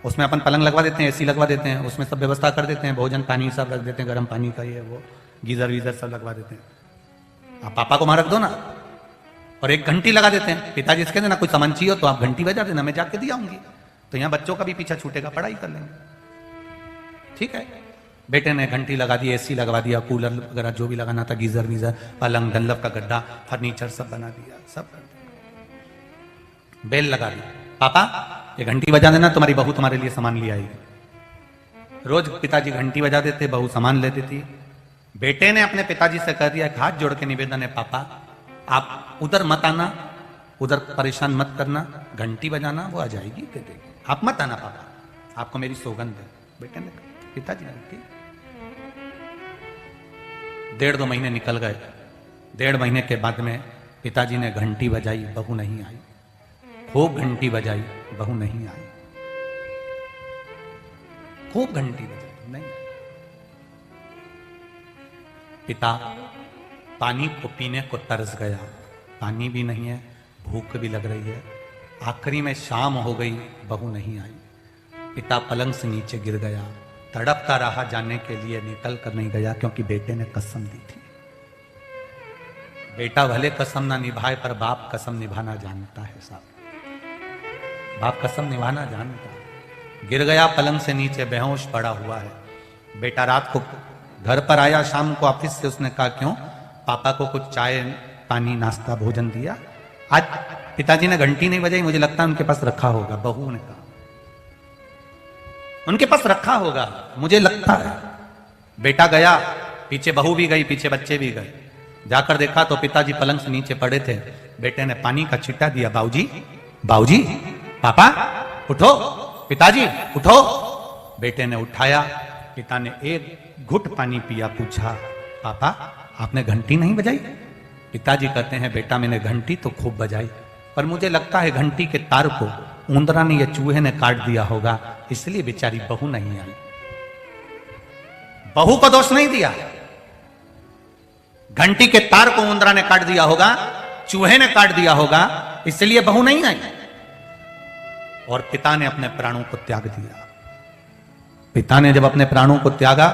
उसमें अपन पलंग लगवा देते हैं, एसी लगवा देते हैं, उसमें सब व्यवस्था कर देते हैं, भोजन पानी सब रख देते हैं, गर्म पानी का ये वो गीजर वीजर सब लगवा देते हैं। आप पापा को वहां रख दो ना, और एक घंटी लगा देते हैं। पिताजी इसके देना कोई सामान चाहिए हो तो आप घंटी बजा देना, मैं जाके दिया आऊंगी। तो यहाँ बच्चों का भी पीछा छूटेगा, पढ़ाई कर लेंगे। ठीक है, बेटे ने घंटी लगा दी, एसी लगवा दिया, कूलर वगैरह जो भी लगाना था, गीजर वीजर, पलंग डल्लव का गड्ढा, फर्नीचर सब बना दिया, सब कर दिया। बेल लगा दी, पापा ये घंटी बजा देना, तुम्हारी बहू तुम्हारे लिए सामान ले आएगी। रोज पिताजी घंटी बजा देते, बहू सामान ले देती। बेटे ने अपने पिताजी से कह दिया, एक हाथ जोड़ के निवेदन है पापा, आप उधर मत आना, उधर परेशान मत करना, घंटी बजाना वो आ जाएगी, दे देगी, आप मत आना पापा, आपको मेरी सौगंध है। बेटे ने, पिताजी ने, 1.5-2 महीने निकल गए। 1.5 महीने के बाद में पिताजी ने घंटी बजाई, बहू नहीं आई। खूब घंटी बजाई, बहू नहीं आई। खूब घंटी बजाई, नहीं। पिता पानी को पीने को तरस गया, पानी भी नहीं है, भूख भी लग रही है। आखिरी में शाम हो गई, बहू नहीं आई। पिता पलंग से नीचे गिर गया, तड़पता रहा, जाने के लिए निकल कर नहीं गया, क्योंकि बेटे ने कसम दी थी। बेटा भले कसम ना निभाए, पर बाप कसम निभाना जानता है साहब, बाप कसम निभाना जानता है। गिर गया पलंग से नीचे, बेहोश पड़ा हुआ है। बेटा रात को घर पर आया, शाम को ऑफिस से, उसने कहा क्यों, पापा को कुछ चाय पानी नाश्ता भोजन दिया? आज पिताजी ने घंटी नहीं बजाई, मुझे लगता है उनके पास रखा होगा। बहू ने कहा उनके पास रखा होगा, मुझे लगता है। बेटा गया, पीछे बहू भी गई, पीछे बच्चे भी गए। जाकर देखा तो पिताजी पलंग से नीचे पड़े थे। बेटे ने पानी का छिट्टा दिया, बाबूजी, बाबूजी, पापा उठो, पिताजी उठो। बेटे ने उठाया, पिता ने एक घुट पानी पिया, पूछा पापा आपने घंटी नहीं बजाई? पिताजी कहते हैं बेटा मैंने घंटी तो खूब बजाई, पर मुझे लगता है घंटी के तार को ऊंदरा ने या चूहे ने काट दिया होगा, इसलिए बेचारी बहू नहीं आई। बहू को दोष नहीं दिया, घंटी के तार को ऊंदरा ने काट दिया होगा, चूहे ने काट दिया होगा, इसलिए बहू नहीं आई। और पिता ने अपने प्राणों को त्याग दिया। पिता ने जब अपने प्राणों को त्यागा,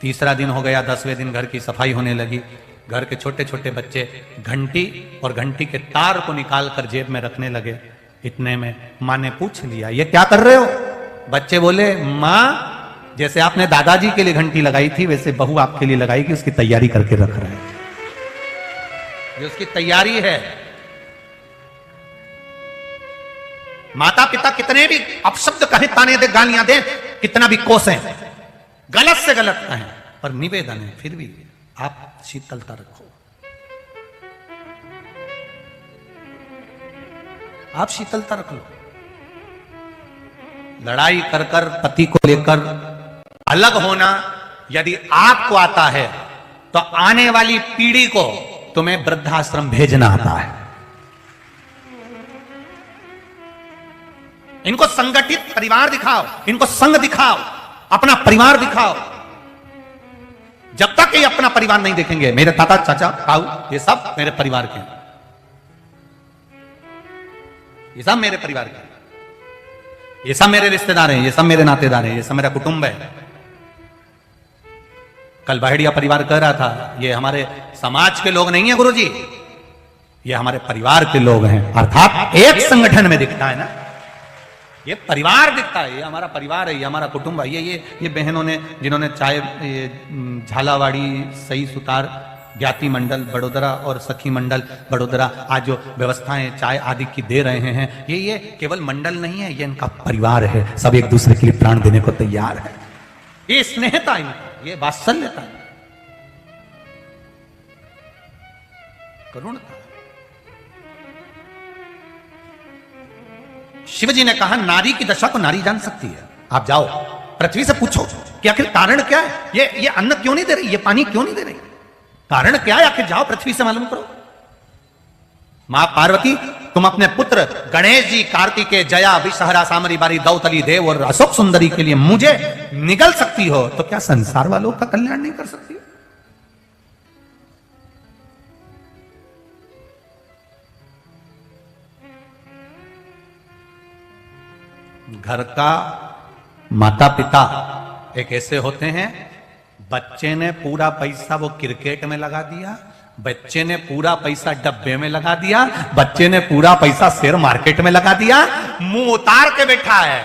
3रा दिन हो गया, 10वें दिन घर की सफाई होने लगी। घर के छोटे छोटे बच्चे घंटी और घंटी के तार को निकाल कर जेब में रखने लगे। इतने में माँ ने पूछ लिया, ये क्या कर रहे हो? बच्चे बोले, माँ जैसे आपने दादाजी के लिए घंटी लगाई थी, वैसे बहू आपके लिए लगाएगी, उसकी तैयारी करके रख रहे हैं। ये उसकी तैयारी है। माता पिता कितने भी अपशब्द कहें, ताने दे, गालियां दे, कितना भी कोसें, गलत से गलत कहें, पर निवेदन है, फिर भी आप शीतलता रखो, आप शीतलता रख लो। लड़ाई कर कर पति को लेकर अलग होना यदि आपको आता है, तो आने वाली पीढ़ी को तुम्हें वृद्धाश्रम भेजना आता है। इनको संगठित परिवार दिखाओ, इनको संघ दिखाओ, अपना परिवार दिखाओ। जब तक ये अपना परिवार नहीं देखेंगे, मेरे ताता चाचा ताऊ ये सब मेरे परिवार के, ये सब मेरे परिवार के, ये सब मेरे रिश्तेदार हैं, ये सब मेरे नातेदार हैं, ये सब मेरा कुटुंब है। कल बाहेड़िया परिवार कह रहा था, ये हमारे समाज के लोग नहीं है गुरुजी, ये हमारे परिवार के लोग हैं। अर्थात एक संगठन में दिखता है ना, ये परिवार दिखता है, ये हमारा परिवार है, ये हमारा कुटुंब है। ये बहनों ने, जिन्होंने चाहे झालावाड़ी, सही सुतार, ज्ञाति मंडल बड़ोदरा और सखी मंडल बड़ोदरा आज जो व्यवस्थाएं चाय आदि की दे रहे हैं, ये केवल मंडल नहीं है, ये इनका परिवार है। सब एक दूसरे के लिए प्राण देने को तैयार है। ये स्नेहता इनका, ये वात्सल्यता है, करुणता। शिवजी ने कहा नारी की दशा को नारी जान सकती है। आप जाओ पृथ्वी से पूछो कि आखिर कारण क्या है, ये अन्न क्यों नहीं दे रही, ये पानी क्यों नहीं दे रही, कारण क्या है, आखिर जाओ पृथ्वी से मालूम करो। मां पार्वती, तुम अपने पुत्र गणेश जी, कार्तिकेय, जया, विषहरा, सामरी, बारी, दौतली, देव और अशोक सुंदरी के लिए मुझे निगल सकती हो, तो क्या संसार वालों का कल्याण नहीं कर सकती? घर का माता पिता एक ऐसे होते हैं, बच्चे ने पूरा पैसा वो क्रिकेट में लगा दिया, बच्चे ने पूरा पैसा डब्बे में लगा दिया, बच्चे ने पूरा पैसा शेयर मार्केट में लगा दिया, मुंह उतार के बैठा है।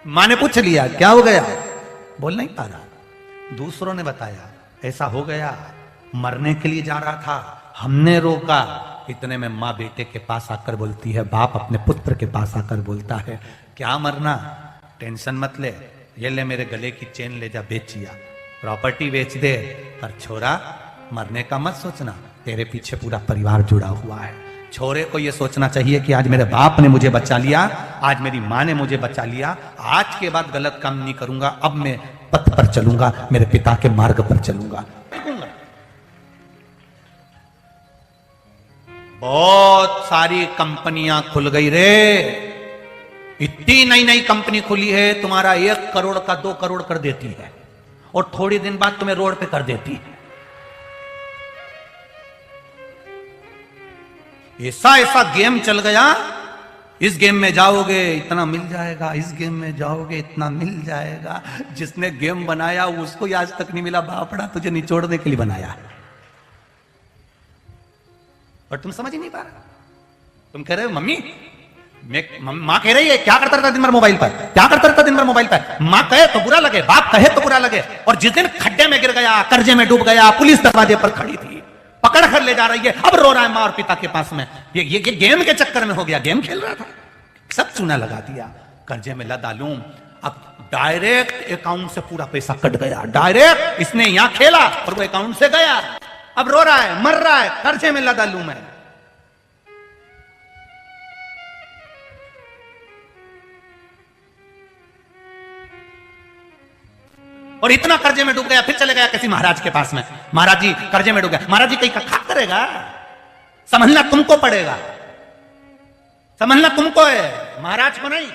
मां ने पूछ लिया क्या हो गया, बोल नहीं पा रहा। दूसरों ने बताया ऐसा हो गया, मरने के लिए जा रहा था, हमने रोका। इतने में माँ बेटे के पास आकर बोलती है, बाप अपने पुत्र के पास आकर बोलता है, क्या मरना, टेंशन मत ले, ये ले मेरे गले की चेन ले जा, बेचिया, प्रॉपर्टी बेच दे, पर छोरा मरने का मत सोचना, तेरे पीछे पूरा परिवार जुड़ा हुआ है। छोरे को ये सोचना चाहिए कि आज मेरे बाप ने मुझे बचा लिया, आज मेरी माँ ने मुझे बचा लिया, आज के बाद गलत काम नहीं करूंगा, अब मैं पथ पर चलूंगा, मेरे पिता के मार्ग पर चलूंगा। बहुत सारी कंपनियां खुल गई रे, इतनी नई नई कंपनी खुली है, तुम्हारा 1 करोड़ का 2 करोड़ कर देती है और थोड़ी दिन बाद तुम्हें रोड पे कर देती है। ऐसा ऐसा गेम चल गया, इस गेम में जाओगे इतना मिल जाएगा, इस गेम में जाओगे इतना मिल जाएगा। जिसने गेम बनाया उसको आज तक नहीं मिला, बापड़ा तुझे निचोड़ने के लिए बनाया, और तुम समझ ही नहीं पा रहे। तुम कह रहे हो मम्मी, मां कह रही है क्या करता रहता दिन भर मोबाइल पर, क्या करता रहता दिन भर मोबाइल पर। मां कहे तो बुरा लगे, बाप कहे तो बुरा लगे। और जिस दिन खड्डे में गिर गया, कर्जे में डूब गया, पुलिस दरवाजे पर खड़ी थी, पकड़ कर ले जा रही है, अब रो रहा है मां और पिता के पास में। ये गेम के चक्कर में हो गया, गेम खेल रहा था, सब चूना लगा दिया, कर्जे में लदा लूं, अब डायरेक्ट अकाउंट से पूरा पैसा कट गया, डायरेक्ट इसने यहां खेला और वो अकाउंट से गया, अब रो रहा है, मर रहा है, कर्जे में लदा लूं मैं। और इतना कर्जे में डूब गया, फिर चले गया किसी महाराज के पास में, महाराज जी कर्जे में डूब गया। महाराज जी कहीं का खा करेगा, समझना तुमको पड़ेगा, समझना तुमको है, महाराज को नहीं।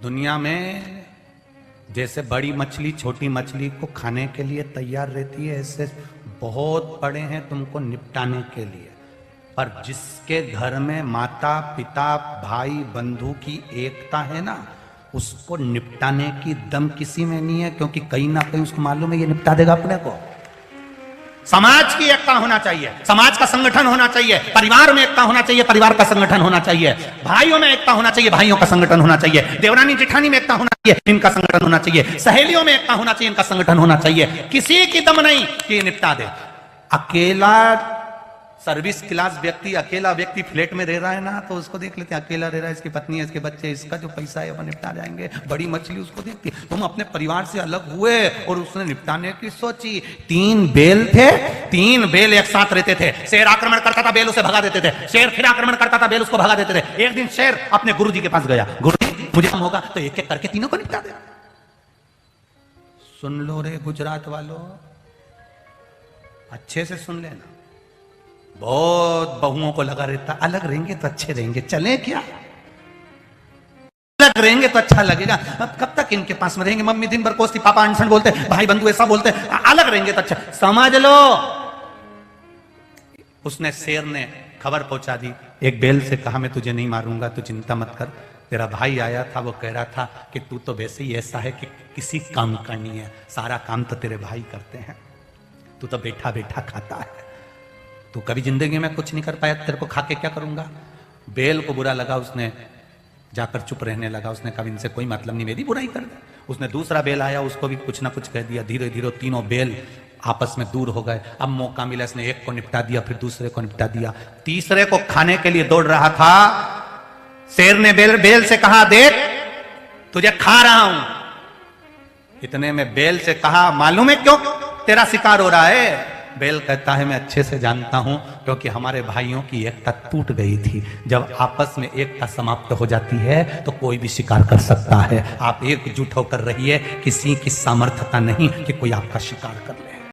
दुनिया में जैसे बड़ी मछली छोटी मछली को खाने के लिए तैयार रहती है, ऐसे बहुत पड़े हैं तुमको निपटाने के लिए। पर जिसके घर में माता पिता भाई बंधु की एकता है ना, उसको निपटाने की दम किसी में नहीं है, क्योंकि कहीं ना कहीं उसको मालूम है ये निपटा देगा अपने को। समाज की एकता होना चाहिए, समाज का संगठन होना चाहिए, परिवार में एकता होना चाहिए, परिवार का संगठन होना चाहिए, भाइयों में एकता होना चाहिए, भाइयों का संगठन होना चाहिए, देवरानी जेठानी में एकता होना चाहिए, इनका संगठन होना चाहिए, सहेलियों में एकता होना चाहिए, इनका संगठन होना चाहिए। किसी की दम नहीं कि ये निपटा दे। अकेला सर्विस क्लास व्यक्ति, अकेला व्यक्ति फ्लैट में रह रहा है ना, तो उसको देख लेते हैं, अकेला रह रहा है, इसकी पत्नी है, इसके बच्चे, इसका जो पैसा है वो निपटा जाएंगे। बड़ी मछली उसको देखती है। तुम अपने परिवार से अलग हुए और उसने निपटाने की सोची। 3 बैल थे, 3 बैल एक साथ रहते थे, शेर आक्रमण करता था, बैल उसे भगा देते थे, शेर फिर आक्रमण करता था, बैल उसको भगा देते थे। एक दिन शेर अपने गुरुजी के पास गया, गुरुजी मुझे काम होगा तो एक एक करके तीनों को निपटा दे। सुन लो रे गुजरात वालों, अच्छे से सुन लेना। बहुत बहुओं को लगा रहता अलग रहेंगे तो अच्छे रहेंगे, चले क्या, अलग रहेंगे तो अच्छा लगेगा। अब कब तक इनके पास में रहेंगे, मम्मी दिन भर कोसती, पापा अनशन बोलते, भाई बंधु ऐसा बोलते, अलग रहेंगे तो अच्छा। समझ लो, उसने शेर ने खबर पहुंचा दी, एक बैल से कहा मैं तुझे नहीं मारूंगा, तू चिंता मत कर। तेरा भाई आया था, वो कह रहा था कि तू तो वैसे ही ऐसा है कि किसी काम का नहीं है, सारा काम तो तेरे भाई करते हैं, तू तो बैठा बैठा खाता है, तू कभी जिंदगी में कुछ नहीं कर पाया, तेरे को खा के क्या करूंगा। बैल को बुरा लगा, उसने जाकर चुप रहने लगा, उसने कहा इनसे कोई मतलब नहीं, मेरी बुराई कर दे। उसने दूसरा बैल आया, उसको भी कुछ ना कुछ कह दिया, धीरे धीरे तीनों बैल आपस में दूर हो गए। अब मौका मिला, इसने एक को निपटा दिया, फिर दूसरे को निपटा दिया, तीसरे को खाने के लिए दौड़ रहा था। शेर ने बैल से कहा देख तुझे खा रहा हूं। इतने में बैल से कहा मालूम है क्यों तेरा शिकार हो रहा है। बैल कहता है मैं अच्छे से जानता हूं, क्योंकि हमारे भाइयों की एकता टूट गई थी, जब आपस में एकता समाप्त हो जाती है तो कोई भी शिकार कर सकता है। आप एकजुट होकर रहिए, किसी की सामर्थ्यता नहीं कि कोई आपका शिकार कर ले।